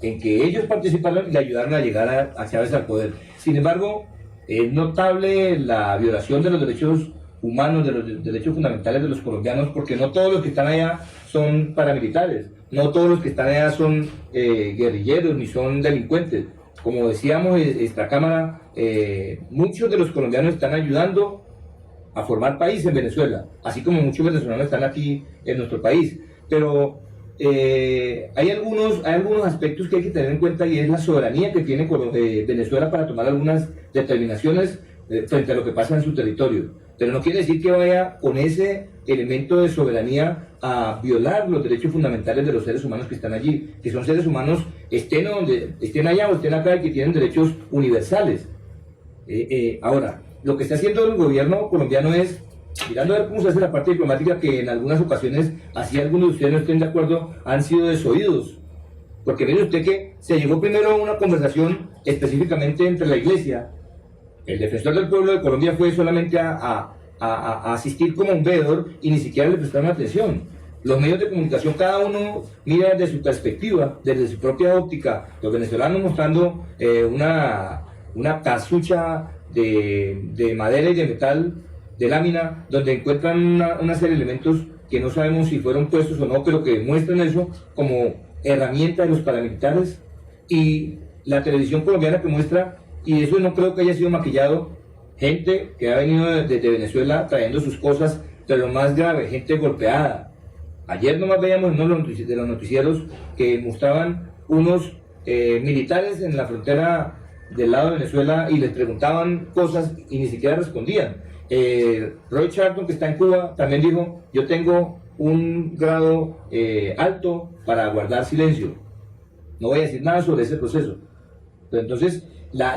en que ellos participaron y le ayudaron a llegar a Chávez al poder. Sin embargo, es notable la violación de los derechos humanos, de los derechos fundamentales de los colombianos, porque no todos los que están allá son paramilitares, no todos los que están allá son guerrilleros ni son delincuentes. Como decíamos en esta cámara, muchos de los colombianos están ayudando a formar país en Venezuela, así como muchos venezolanos están aquí en nuestro país. Pero hay algunos aspectos que hay que tener en cuenta, y es la soberanía que tiene Venezuela para tomar algunas determinaciones frente a lo que pasa en su territorio. Pero no quiere decir que vaya con ese elemento de soberanía a violar los derechos fundamentales de los seres humanos que están allí, que son seres humanos, estén allá o estén acá, y que tienen derechos universales. Ahora, lo que está haciendo el gobierno colombiano es, mirando a ver cómo se hace la parte diplomática, que en algunas ocasiones, así algunos de ustedes no estén de acuerdo, han sido desoídos. Porque mire usted que se llegó primero a una conversación específicamente entre la Iglesia. El defensor del pueblo de Colombia fue solamente a asistir como un veedor y ni siquiera le prestaron atención. Los medios de comunicación, cada uno mira desde su perspectiva, desde su propia óptica. Los venezolanos mostrando una casucha de madera y de metal, de lámina, donde encuentran una serie de elementos que no sabemos si fueron puestos o no, pero que muestran eso como herramienta de los paramilitares. Y la televisión colombiana que muestra, y eso no creo que haya sido maquillado, gente que ha venido desde Venezuela trayendo sus cosas, pero lo más grave, gente golpeada. Ayer nomás veíamos en uno de los noticieros que mostraban unos militares en la frontera del lado de Venezuela y les preguntaban cosas y ni siquiera respondían. Roy Charlton, que está en Cuba, también dijo: yo tengo un grado alto para guardar silencio, no voy a decir nada sobre ese proceso. Pero entonces,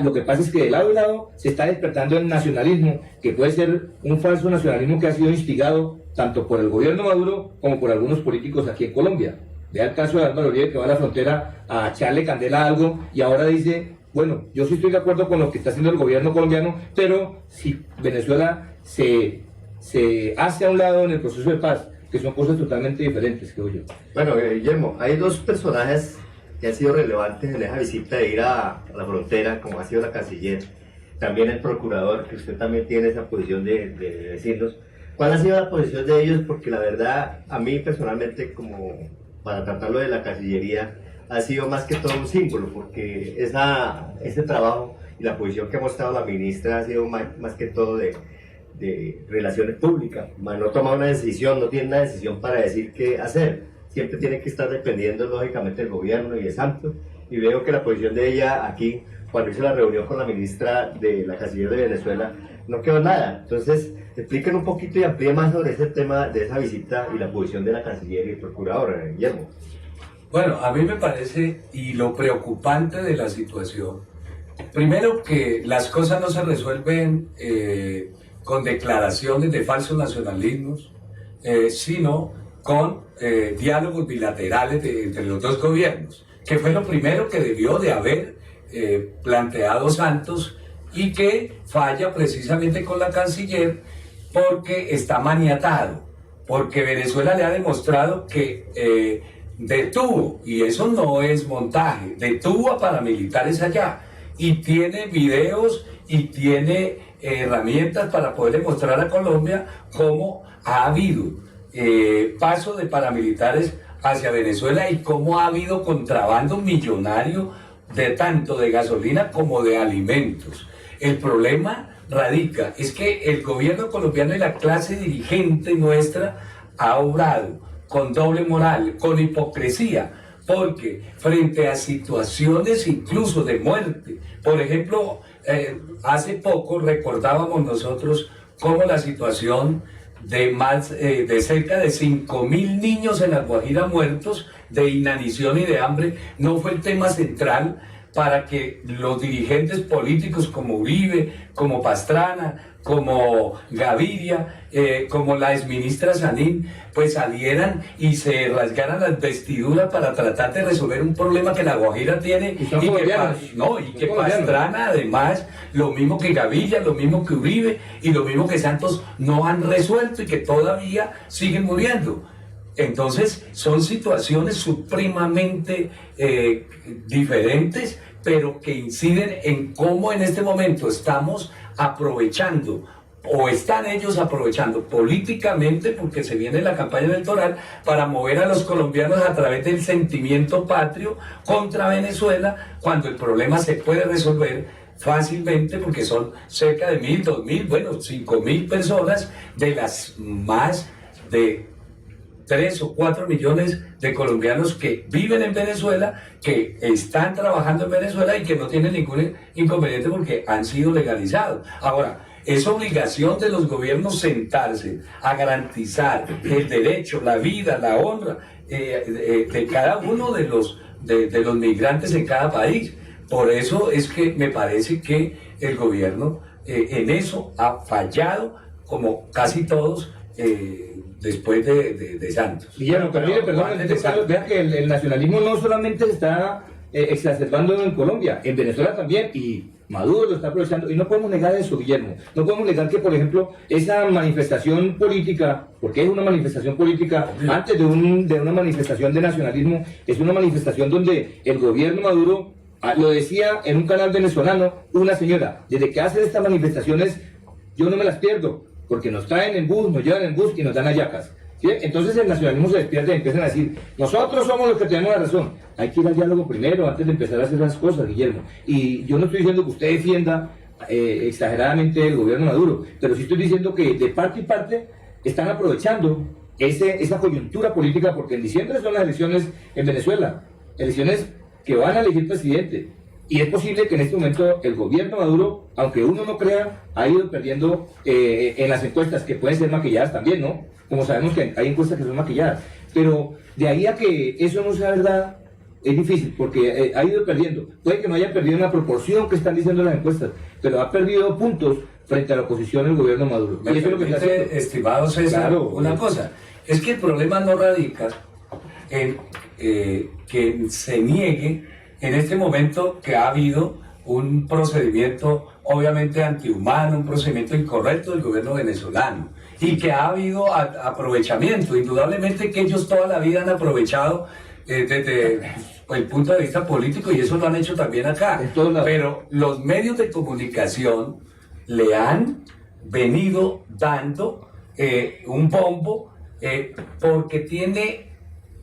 lo que pasa es que de lado y lado se está despertando el nacionalismo, que puede ser un falso nacionalismo que ha sido instigado tanto por el gobierno Maduro como por algunos políticos aquí en Colombia. Vea el caso de Álvaro Uribe, que va a la frontera a echarle candela a algo y ahora dice: bueno, yo sí estoy de acuerdo con lo que está haciendo el gobierno colombiano, pero si Venezuela se hace a un lado en el proceso de paz, que son cosas totalmente diferentes, creo yo. Bueno, Guillermo, hay dos personajes que han sido relevantes en esa visita de ir a la frontera, como ha sido la canciller, también el procurador, que usted también tiene esa posición de decirnos. ¿Cuál ha sido la posición de ellos? Porque la verdad, a mí personalmente, como para tratarlo de la Cancillería, ha sido más que todo un símbolo, porque ese trabajo y la posición que ha mostrado la ministra ha sido más que todo de relaciones públicas. No toma una decisión, no tiene una decisión para decir qué hacer. Siempre tiene que estar dependiendo lógicamente del gobierno y de Santos, y veo que la posición de ella aquí, cuando hizo la reunión con la ministra de la Canciller de Venezuela, no quedó nada. Entonces, expliquen un poquito y amplíen más sobre ese tema de esa visita y la posición de la canciller y el procurador, Guillermo. Bueno, a mí me parece, y lo preocupante de la situación, primero que las cosas no se resuelven con declaraciones de falsos nacionalismos, sino con diálogos bilaterales entre los dos gobiernos, que fue lo primero que debió de haber planteado Santos y que falla precisamente con la canciller porque está maniatado, porque Venezuela le ha demostrado que detuvo, y eso no es montaje, detuvo a paramilitares allá y tiene videos y tiene herramientas para poder demostrar a Colombia cómo ha habido paso de paramilitares hacia Venezuela y cómo ha habido contrabando millonario de tanto de gasolina como de alimentos. El problema radica es que el gobierno colombiano y la clase dirigente nuestra ha obrado con doble moral, con hipocresía, porque frente a situaciones incluso de muerte, por ejemplo, hace poco recordábamos nosotros cómo la situación de cerca de 5.000 niños en La Guajira muertos de inanición y de hambre no fue el tema central para que los dirigentes políticos como Uribe, como Pastrana, como Gaviria, como la exministra Sanín, pues salieran y se rasgaran las vestiduras para tratar de resolver un problema que La Guajira tiene y que Pastrana además, lo mismo que Gaviria, lo mismo que Uribe y lo mismo que Santos no han resuelto y que todavía siguen muriendo. Entonces son situaciones supremamente diferentes, pero que inciden en cómo en este momento estamos aprovechando, o están ellos aprovechando políticamente, porque se viene la campaña electoral, para mover a los colombianos a través del sentimiento patrio contra Venezuela, cuando el problema se puede resolver fácilmente, porque son cerca de 1.000, 2.000, bueno, 5.000 personas de las más de 3 o 4 millones de colombianos que viven en Venezuela, que están trabajando en Venezuela y que no tienen ningún inconveniente porque han sido legalizados. Ahora, es obligación de los gobiernos sentarse a garantizar el derecho, la vida, la honra de cada uno de los migrantes en cada país. Por eso es que me parece que el gobierno en eso ha fallado, como casi todos, después de Santos. Guillermo, pero mire, perdón, vean que el nacionalismo no solamente se está exacerbando en Colombia, en Venezuela también, y Maduro lo está aprovechando, y no podemos negar eso, Guillermo. No podemos negar que, por ejemplo, esa manifestación política, porque es una manifestación política, antes de una manifestación de nacionalismo, es una manifestación donde el gobierno Maduro, lo decía en un canal venezolano una señora, desde que hacen estas manifestaciones, yo no me las pierdo, porque nos traen en bus, nos llevan en bus y nos dan hallacas. ¿Sí? Entonces el nacionalismo se despierta y empiezan a decir, nosotros somos los que tenemos la razón. Hay que ir al diálogo primero antes de empezar a hacer las cosas, Guillermo. Y yo no estoy diciendo que usted defienda exageradamente el gobierno Maduro, pero sí estoy diciendo que de parte y parte están aprovechando esa coyuntura política, porque en diciembre son las elecciones en Venezuela, elecciones que van a elegir presidente. Y es posible que en este momento el gobierno Maduro, aunque uno no crea, ha ido perdiendo en las encuestas, que pueden ser maquilladas también, ¿no? Como sabemos que hay encuestas que son maquilladas. Pero de ahí a que eso no sea verdad, es difícil, porque ha ido perdiendo. Puede que no haya perdido en la proporción que están diciendo las encuestas, pero ha perdido puntos frente a la oposición del gobierno Maduro. Y eso es lo que está haciendo. Estimado César, claro, una cosa, es que el problema no radica en que se niegue en este momento que ha habido un procedimiento obviamente antihumano, un procedimiento incorrecto del gobierno venezolano, y que ha habido aprovechamiento. Indudablemente que ellos toda la vida han aprovechado desde el punto de vista político, y eso lo han hecho también acá. Pero los medios de comunicación le han venido dando un bombo porque tiene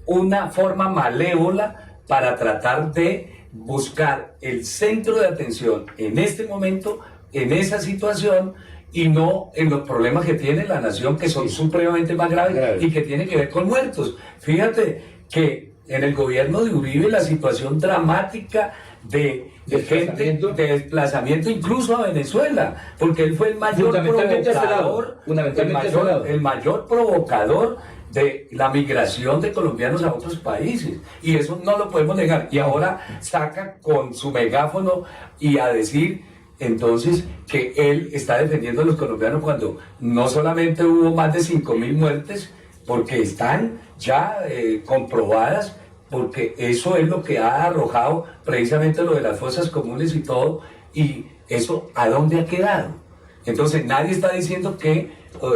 una forma malévola para tratar de buscar el centro de atención en este momento, en esa situación, y no en los problemas que tiene la nación, que son supremamente más graves y que tienen que ver con muertos. Fíjate que en el gobierno de Uribe la situación dramática de Desplazamiento. gente, de desplazamiento incluso a Venezuela, porque él fue el mayor Fundamentalmente a ese lado, provocador, fundamentalmente a ese lado. el mayor provocador de la migración de colombianos a otros países, y eso no lo podemos negar. Y ahora saca con su megáfono y a decir entonces que él está defendiendo a los colombianos cuando no solamente hubo más de 5.000 muertes, porque están ya comprobadas, porque eso es lo que ha arrojado precisamente lo de las fosas comunes y todo, y eso ¿a dónde ha quedado? Entonces nadie está diciendo que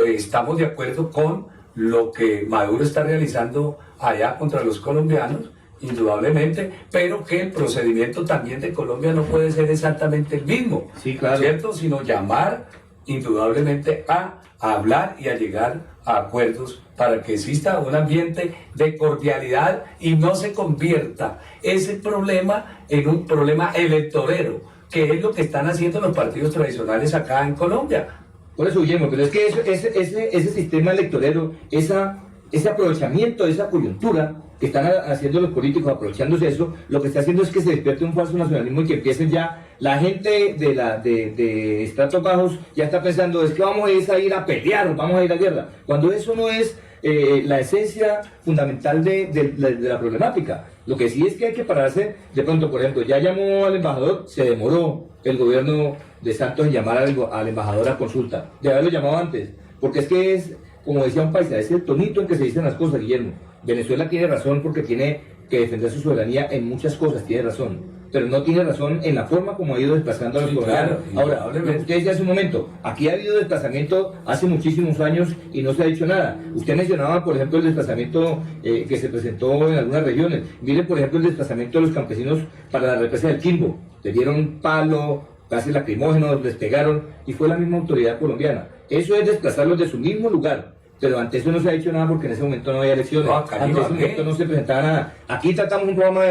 estamos de acuerdo con lo que Maduro está realizando allá contra los colombianos, indudablemente, pero que el procedimiento también de Colombia no puede ser exactamente el mismo, Sí, claro. ¿cierto? Sino llamar indudablemente a hablar y a llegar a acuerdos para que exista un ambiente de cordialidad y no se convierta ese problema en un problema electorero, que es lo que están haciendo los partidos tradicionales acá en Colombia. Por eso, Guillermo, pero es que ese sistema electorero, ese aprovechamiento de esa coyuntura que están haciendo los políticos, aprovechándose de eso, lo que está haciendo es que se despierte un falso nacionalismo y que empiecen ya, la gente de estratos bajos ya está pensando, es que vamos a ir a pelear, vamos a ir a guerra, cuando eso no es la esencia fundamental de la problemática. Lo que sí es que hay que pararse, de pronto, por ejemplo, ya llamó al embajador, se demoró el gobierno de Santos en llamar al embajador a consulta, de haberlo llamado antes, porque es que es, como decía un paisa, es el tonito en que se dicen las cosas, Guillermo. Venezuela tiene razón porque tiene que defender su soberanía en muchas cosas, tiene razón, pero no tiene razón en la forma como ha ido desplazando a los colombianos. Claro, Ahora, usted decía hace un momento, aquí ha habido desplazamiento hace muchísimos años y no se ha dicho nada. Usted mencionaba, por ejemplo, el desplazamiento que se presentó en algunas regiones. Mire, por ejemplo, el desplazamiento de los campesinos para la represa del Quimbo. Le dieron palo, gases lacrimógenos, les pegaron y fue la misma autoridad colombiana. Eso es desplazarlos de su mismo lugar. Pero ante eso no se ha hecho nada porque en ese momento no había elecciones. Ante ese momento no se presentaba nada. Aquí tratamos un programa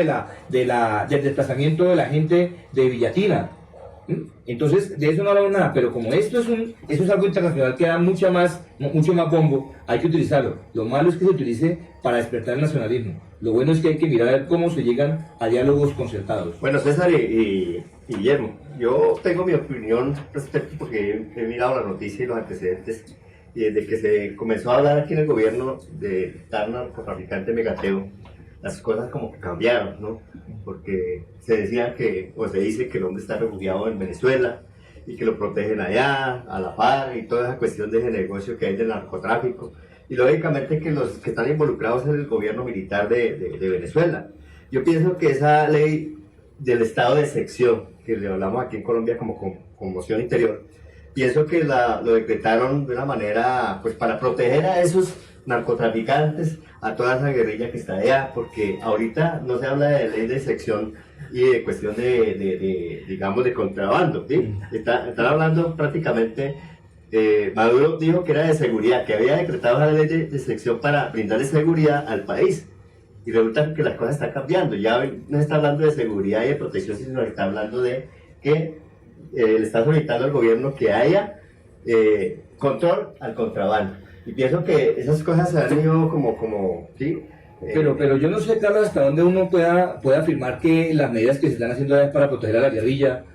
del desplazamiento de la gente de Villatina. Entonces, de eso no hablamos nada. Pero como esto es algo internacional que da mucho más bombo, hay que utilizarlo. Lo malo es que se utilice para despertar el nacionalismo. Lo bueno es que hay que mirar cómo se llegan a diálogos concertados. Bueno, César y Guillermo, yo tengo mi opinión respecto porque he mirado la noticia y los antecedentes. Y desde que se comenzó a hablar aquí en el gobierno de tal narcotraficante Megateo, las cosas como que cambiaron, ¿no? Porque se decía que, o se dice que el hombre está refugiado en Venezuela y que lo protegen allá, a la par y toda esa cuestión de ese negocio que hay del narcotráfico. Y lógicamente que los que están involucrados en el gobierno militar de Venezuela. Yo pienso que esa ley del estado de excepción, que le hablamos aquí en Colombia como conmoción interior, pienso que lo decretaron de una manera, pues para proteger a esos narcotraficantes, a toda esa guerrilla que está allá, porque ahorita no se habla de ley de sección y de cuestión digamos, de contrabando, ¿sí? Están hablando prácticamente, Maduro dijo que era de seguridad, que había decretado la ley de sección para brindarle seguridad al país, y resulta que las cosas están cambiando, ya no se está hablando de seguridad y de protección, sino que está hablando de que le está solicitando al gobierno que haya control al contrabando. Y pienso que esas cosas se han ido como ¿sí? Pero yo no sé, Carlos, hasta dónde uno pueda afirmar que las medidas que se están haciendo es para proteger a la guerrilla,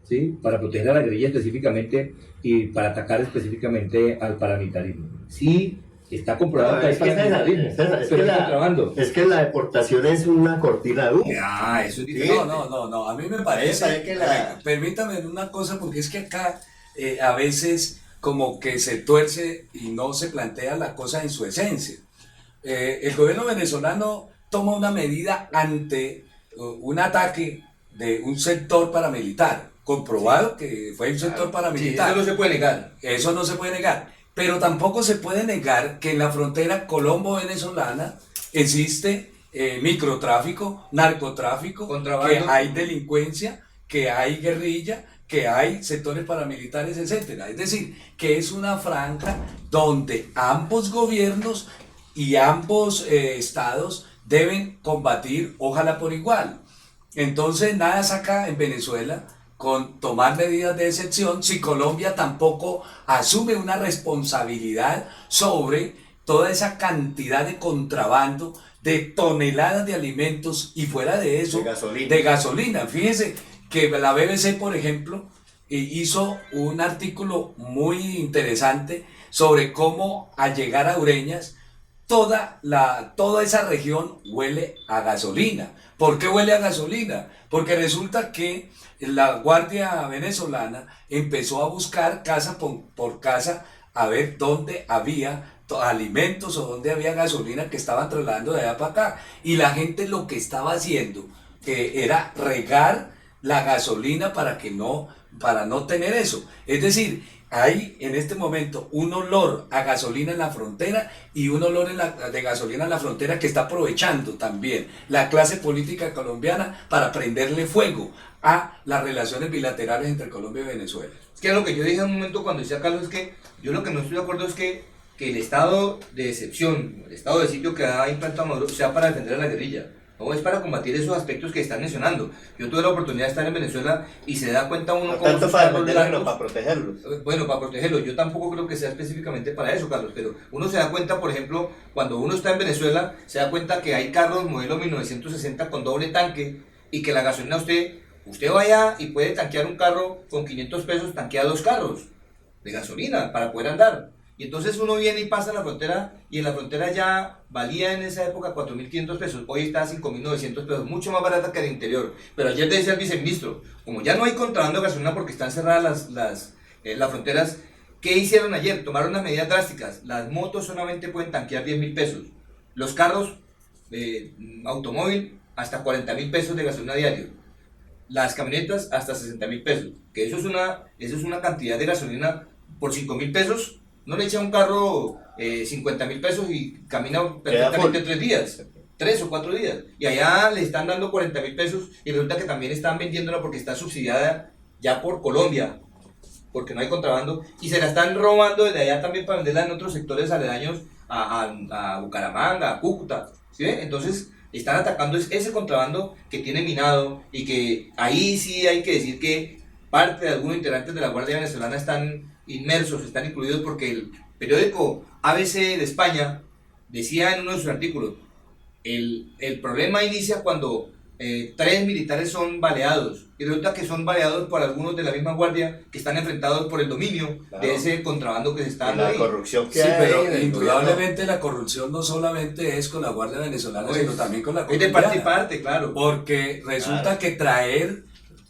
¿sí? Para proteger a la guerrilla específicamente y para atacar específicamente al paramilitarismo. Sí, está comprobado que hay paramilitarismo, pero es contrabando. Es que la deportación es una cortina de humo. Eso es diferente. No, a mí me parece que permítame una cosa, porque es que acá a veces como que se tuerce y no se plantea la cosa en su esencia. El gobierno venezolano toma una medida ante un ataque de un sector paramilitar, comprobado que fue un sector paramilitar. Sí, eso no se puede negar. Eso no se puede negar, pero tampoco se puede negar que en la frontera colombo-venezolana existe microtráfico, narcotráfico, que hay delincuencia, que hay guerrilla, que hay sectores paramilitares, etcétera. Es decir, que es una franja donde ambos gobiernos y ambos estados deben combatir, ojalá por igual. Entonces, nada saca en Venezuela con tomar medidas de excepción si Colombia tampoco asume una responsabilidad sobre toda esa cantidad de contrabando de toneladas de alimentos y fuera de eso, De de gasolina. Fíjense que la BBC, por ejemplo, hizo un artículo muy interesante sobre cómo al llegar a Ureñas, toda esa región huele a gasolina. ¿Por qué huele a gasolina? Porque resulta que la Guardia Venezolana empezó a buscar casa por casa a ver dónde había alimentos o dónde había gasolina que estaban trasladando de allá para acá. Y la gente lo que estaba haciendo era regar la gasolina para no tener eso. Es decir, hay en este momento un olor a gasolina en la frontera y un olor de gasolina en la frontera que está aprovechando también la clase política colombiana para prenderle fuego a las relaciones bilaterales entre Colombia y Venezuela. Es que lo que yo dije en un momento cuando decía Carlos es que yo lo que no estoy de acuerdo es que el estado de excepción, el estado de sitio que ha implantado Maduro sea para defender a la guerrilla. No, es para combatir esos aspectos que están mencionando. Yo tuve la oportunidad de estar en Venezuela y se da cuenta uno No cómo tanto sus para carros defenderlos, sino blancos- para protegerlos. Bueno, para protegerlos. Yo tampoco creo que sea específicamente para eso, Carlos, pero uno se da cuenta, por ejemplo, cuando uno está en Venezuela, se da cuenta que hay carros modelo 1960 con doble tanque y que la gasolina usted vaya y puede tanquear un carro con 500 pesos, tanquea 2 carros de gasolina para poder andar. Y entonces uno viene y pasa la frontera y en la frontera ya valía en esa época 4.500 pesos, hoy está a 5.900 pesos, mucho más barata que el interior. Pero ayer decía el viceministro, como ya no hay contrabando de gasolina porque están cerradas las fronteras, ¿qué hicieron ayer? Tomaron unas medidas drásticas. Las motos solamente pueden tanquear 10.000 pesos. Los carros, automóvil, hasta 40.000 pesos de gasolina diario. Las camionetas hasta 60.000 pesos. Que eso es una cantidad de gasolina por 5.000 pesos. No le echa un carro 50.000 pesos y camina perfectamente 3 días, 3 o 4 días. Y allá le están dando 40.000 pesos y resulta que también están vendiéndola porque está subsidiada ya por Colombia, porque no hay contrabando. Y se la están robando desde allá también para venderla en otros sectores aledaños a Bucaramanga, a Cúcuta. ¿Sí ve? Entonces están atacando ese contrabando que tiene minado y que ahí sí hay que decir que parte de algunos integrantes de la Guardia Venezolana están inmersos, están incluidos porque el periódico ABC de España decía en uno de sus artículos, el problema inicia cuando 3 militares son baleados y resulta que son baleados por algunos de la misma guardia que están enfrentados por el dominio de ese contrabando que se está Y dando la ahí. corrupción que Sí, hay pero en el indudablemente la corrupción no solamente es con la Guardia Venezolana, Pues, sino también con la Es de parte y colombiana. parte, claro. Porque resulta Claro. que traer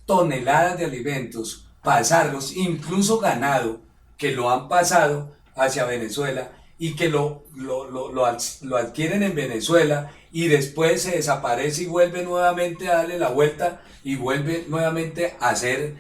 toneladas de alimentos, pasarlos, incluso ganado, que lo han pasado hacia Venezuela y que lo adquieren en Venezuela y después se desaparece y vuelve nuevamente a darle la vuelta y vuelve nuevamente a hacer,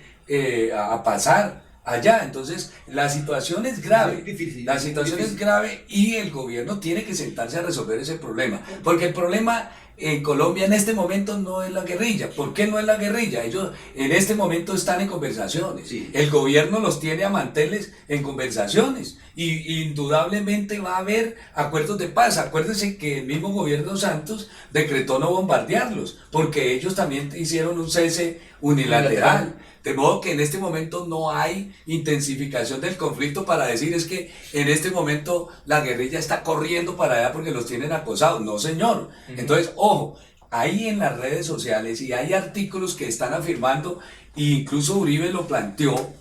a pasar allá. Entonces la situación es grave. Es difícil, La es situación es difícil. grave y el gobierno tiene que sentarse a resolver ese problema. Porque el problema en Colombia en este momento no es la guerrilla. ¿Por qué no es la guerrilla? Ellos en este momento están en conversaciones. Sí. El gobierno los tiene a manteles en conversaciones. Y indudablemente va a haber acuerdos de paz. Acuérdense que el mismo gobierno Santos decretó no bombardearlos, porque ellos también hicieron un cese unilateral. De modo que en este momento no hay intensificación del conflicto para decir es que en este momento la guerrilla está corriendo para allá porque los tienen acosados. No, señor. Entonces, ojo, ahí en las redes sociales y hay artículos que están afirmando, e incluso Uribe lo planteó,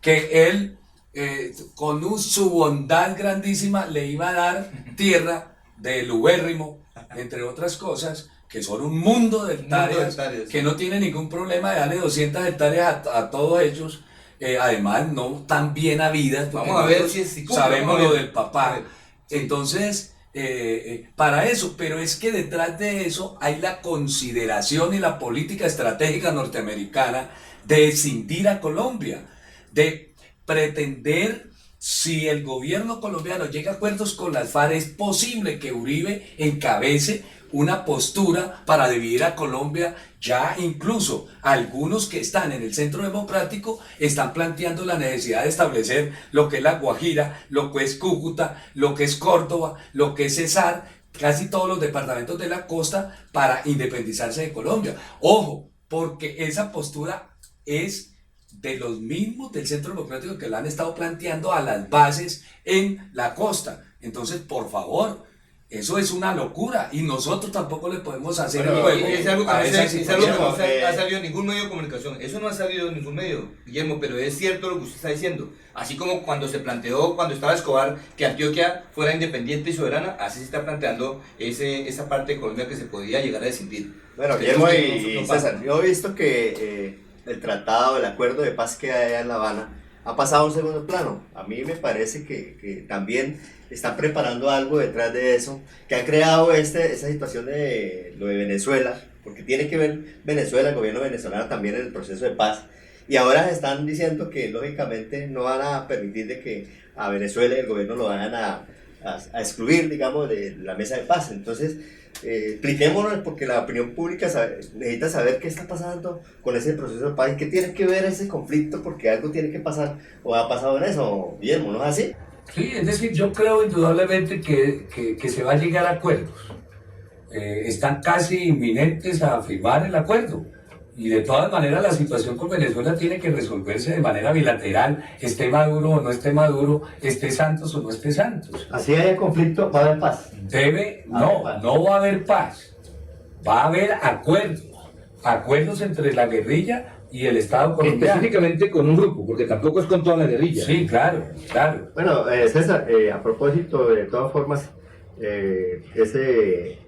que él con su bondad grandísima le iba a dar tierra del ubérrimo, entre otras cosas, que son un mundo de hectáreas, que no tiene ningún problema de darle 200 hectáreas a todos ellos, además no tan bien habidas, porque Vamos a ver nosotros si cumple, sabemos vamos a lo ver. del papá. A ver, sí. Entonces, para eso, pero es que detrás de eso hay la consideración y la política estratégica norteamericana de escindir a Colombia, de pretender, si el gobierno colombiano llega a acuerdos con las FARC, es posible que Uribe encabece una postura para dividir a Colombia. Ya incluso algunos que están en el centro democrático están planteando la necesidad de establecer lo que es la Guajira, lo que es Cúcuta, lo que es Córdoba, lo que es Cesar, casi todos los departamentos de la costa para independizarse de Colombia. Ojo, porque esa postura es de los mismos del centro democrático que la han estado planteando a las bases en la costa. Entonces, por favor, Eso es una locura y nosotros tampoco le podemos hacer Bueno, el juego es algo que a no esa se- es algo que no situación. se- ha salido en ningún medio de comunicación. Eso no ha salido en ningún medio, Guillermo, pero es cierto lo que usted está diciendo. Así como cuando se planteó, cuando estaba Escobar, que Antioquia fuera independiente y soberana, así se está planteando esa parte de Colombia que se podía llegar a decidir. Bueno, Guillermo y César, yo he visto que el tratado, el acuerdo de paz que hay en La Habana ha pasado a un segundo plano. A mí me parece que también están preparando algo detrás de eso, que ha creado esa situación de lo de Venezuela, porque tiene que ver Venezuela, el gobierno venezolano también en el proceso de paz. Y ahora están diciendo que lógicamente no van a permitir de que a Venezuela y el gobierno lo vayan a excluir, digamos, de la mesa de paz. Entonces, expliquémonos, porque la opinión pública necesita saber qué está pasando con ese proceso de paz y qué tiene que ver ese conflicto, porque algo tiene que pasar o ha pasado en eso, Guillermo, ¿no es así? Sí, es decir, yo creo indudablemente que se va a llegar a acuerdos. Están casi inminentes a firmar el acuerdo. Y de todas maneras la situación con Venezuela tiene que resolverse de manera bilateral, esté Maduro o no esté Maduro, esté Santos o no esté Santos. Así haya conflicto, va a haber paz. No va a haber paz, va a haber acuerdos entre la guerrilla y el Estado colombiano. Específicamente con un grupo, porque tampoco es con toda la guerrilla. Sí, claro. Bueno, César, a propósito, de todas formas, ese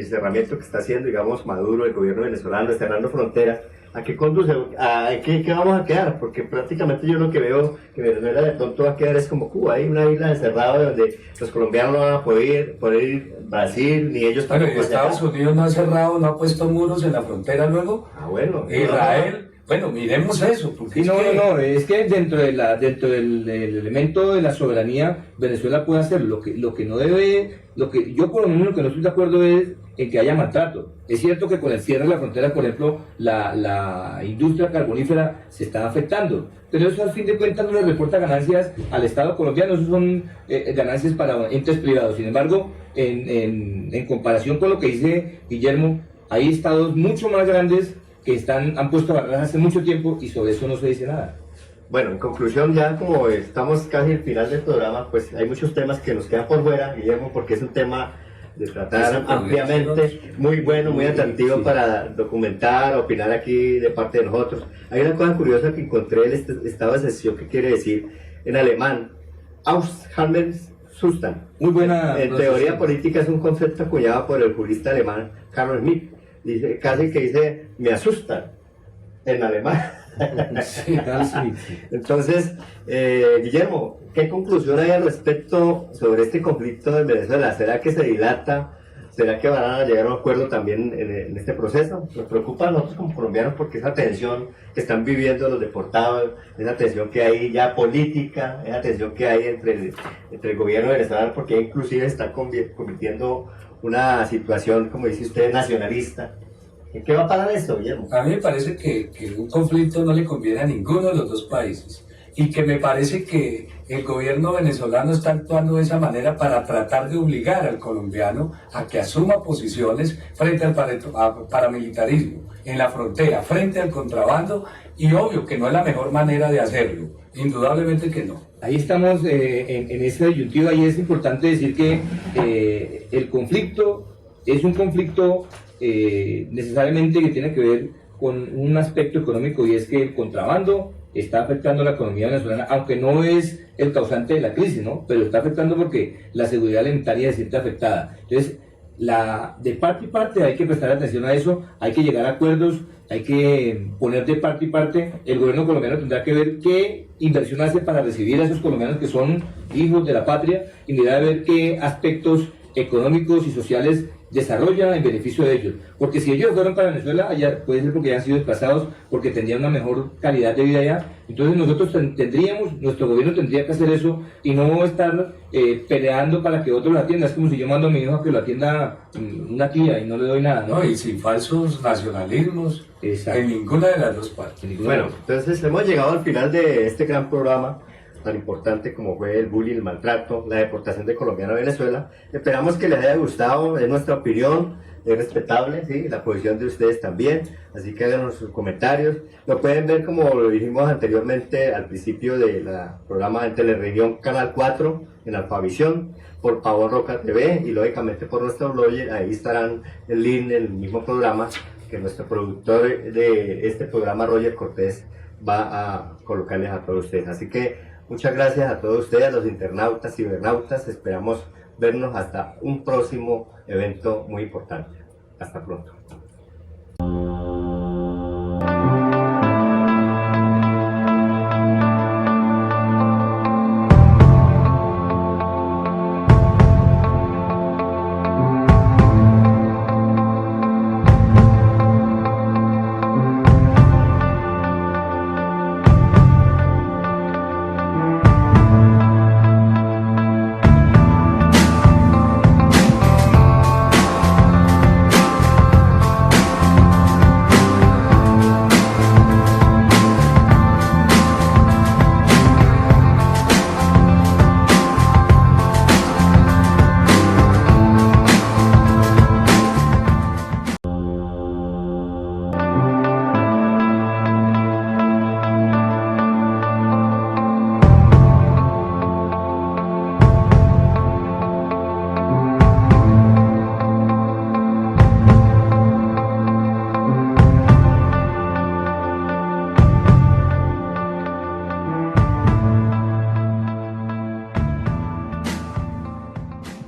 cerramiento que está haciendo, digamos, Maduro, el gobierno venezolano, cerrando fronteras, ¿a qué conduce? ¿A qué vamos a quedar? Porque prácticamente yo lo que veo que Venezuela de pronto va a quedar es como Cuba, hay una isla encerrada donde los colombianos no van a poder ir, Brasil, ni ellos Bueno, tampoco. y Estados Unidos no ha cerrado, no ha puesto muros en la frontera luego. Bueno. Israel, bueno, miremos eso. Porque Sí, es que dentro del elemento de la soberanía, Venezuela puede hacer lo que no debe, yo por lo menos lo que no estoy de acuerdo es en que haya maltrato. Es cierto que con el cierre de la frontera, por ejemplo, la industria carbonífera se está afectando, pero eso al fin de cuentas no le reporta ganancias al Estado colombiano, eso son ganancias para entes privados. Sin embargo, en comparación con lo que dice Guillermo, hay estados mucho más grandes que han puesto barreras hace mucho tiempo y sobre eso no se dice nada. Bueno, en conclusión, ya como estamos casi al final del programa, pues hay muchos temas que nos quedan por fuera, Guillermo, porque es un tema de tratar ampliamente, muy bueno, muy atractivo para documentar, opinar aquí de parte de nosotros. Hay una cosa curiosa que encontré en este estado de sesión que quiere decir en alemán, Aushandelszustand. Muy buena. En teoría política es un concepto acuñado por el jurista alemán Carl Schmitt. Dice, casi que dice, me asusta en alemán. Sí, Entonces, Guillermo, ¿qué conclusión hay al respecto sobre este conflicto en Venezuela? ¿Será que se dilata? ¿Será que van a llegar a un acuerdo también en este proceso? Nos preocupa a nosotros como colombianos porque esa tensión que están viviendo los deportados, esa tensión que hay ya política, esa tensión que hay entre el gobierno venezolano, porque inclusive está convirtiendo una situación, como dice usted, nacionalista. ¿En qué va a parar esto, Guillermo? A mí me parece que un conflicto no le conviene a ninguno de los dos países y que me parece que el gobierno venezolano está actuando de esa manera para tratar de obligar al colombiano a que asuma posiciones frente al paramilitarismo en la frontera, frente al contrabando, y obvio que no es la mejor manera de hacerlo, indudablemente que no. Ahí estamos en esa disyuntiva y es importante decir que el conflicto es un conflicto necesariamente que tiene que ver con un aspecto económico, y es que el contrabando está afectando a la economía venezolana, aunque no es el causante de la crisis, ¿no? Pero está afectando porque la seguridad alimentaria se siente afectada. Entonces, de parte y parte hay que prestar atención a eso, hay que llegar a acuerdos, hay que poner de parte y parte. El gobierno colombiano tendrá que ver qué inversión hace para recibir a esos colombianos que son hijos de la patria, y mirar a ver qué aspectos económicos y sociales desarrolla en beneficio de ellos, porque si ellos fueron para Venezuela, allá puede ser porque hayan sido desplazados, porque tendrían una mejor calidad de vida allá. Entonces nosotros nuestro gobierno tendría que hacer eso y no estar peleando para que otros lo atiendan. Es como si yo mando a mi hijo a que lo atienda una tía y no le doy nada, ¿no? Y sin falsos nacionalismos. Exacto. En ninguna de las dos partes. Bueno, entonces hemos llegado al final de este gran programa. tan importante como fue el bullying, el maltrato, la deportación de colombianos a Venezuela. Esperamos que les haya gustado, es nuestra opinión, es respetable, ¿sí? La posición de ustedes también, así que háganos sus comentarios. Lo pueden ver como lo dijimos anteriormente al principio del programa de Teleregión Canal 4 en Alfavisión, por Pavón Roca TV y lógicamente por nuestro blogger. Ahí estarán el link del mismo programa que nuestro productor de este programa, Roger Cortés, va a colocarles a todos ustedes. Así que muchas gracias a todos ustedes, a los internautas, cibernautas. Esperamos vernos hasta un próximo evento muy importante. Hasta pronto.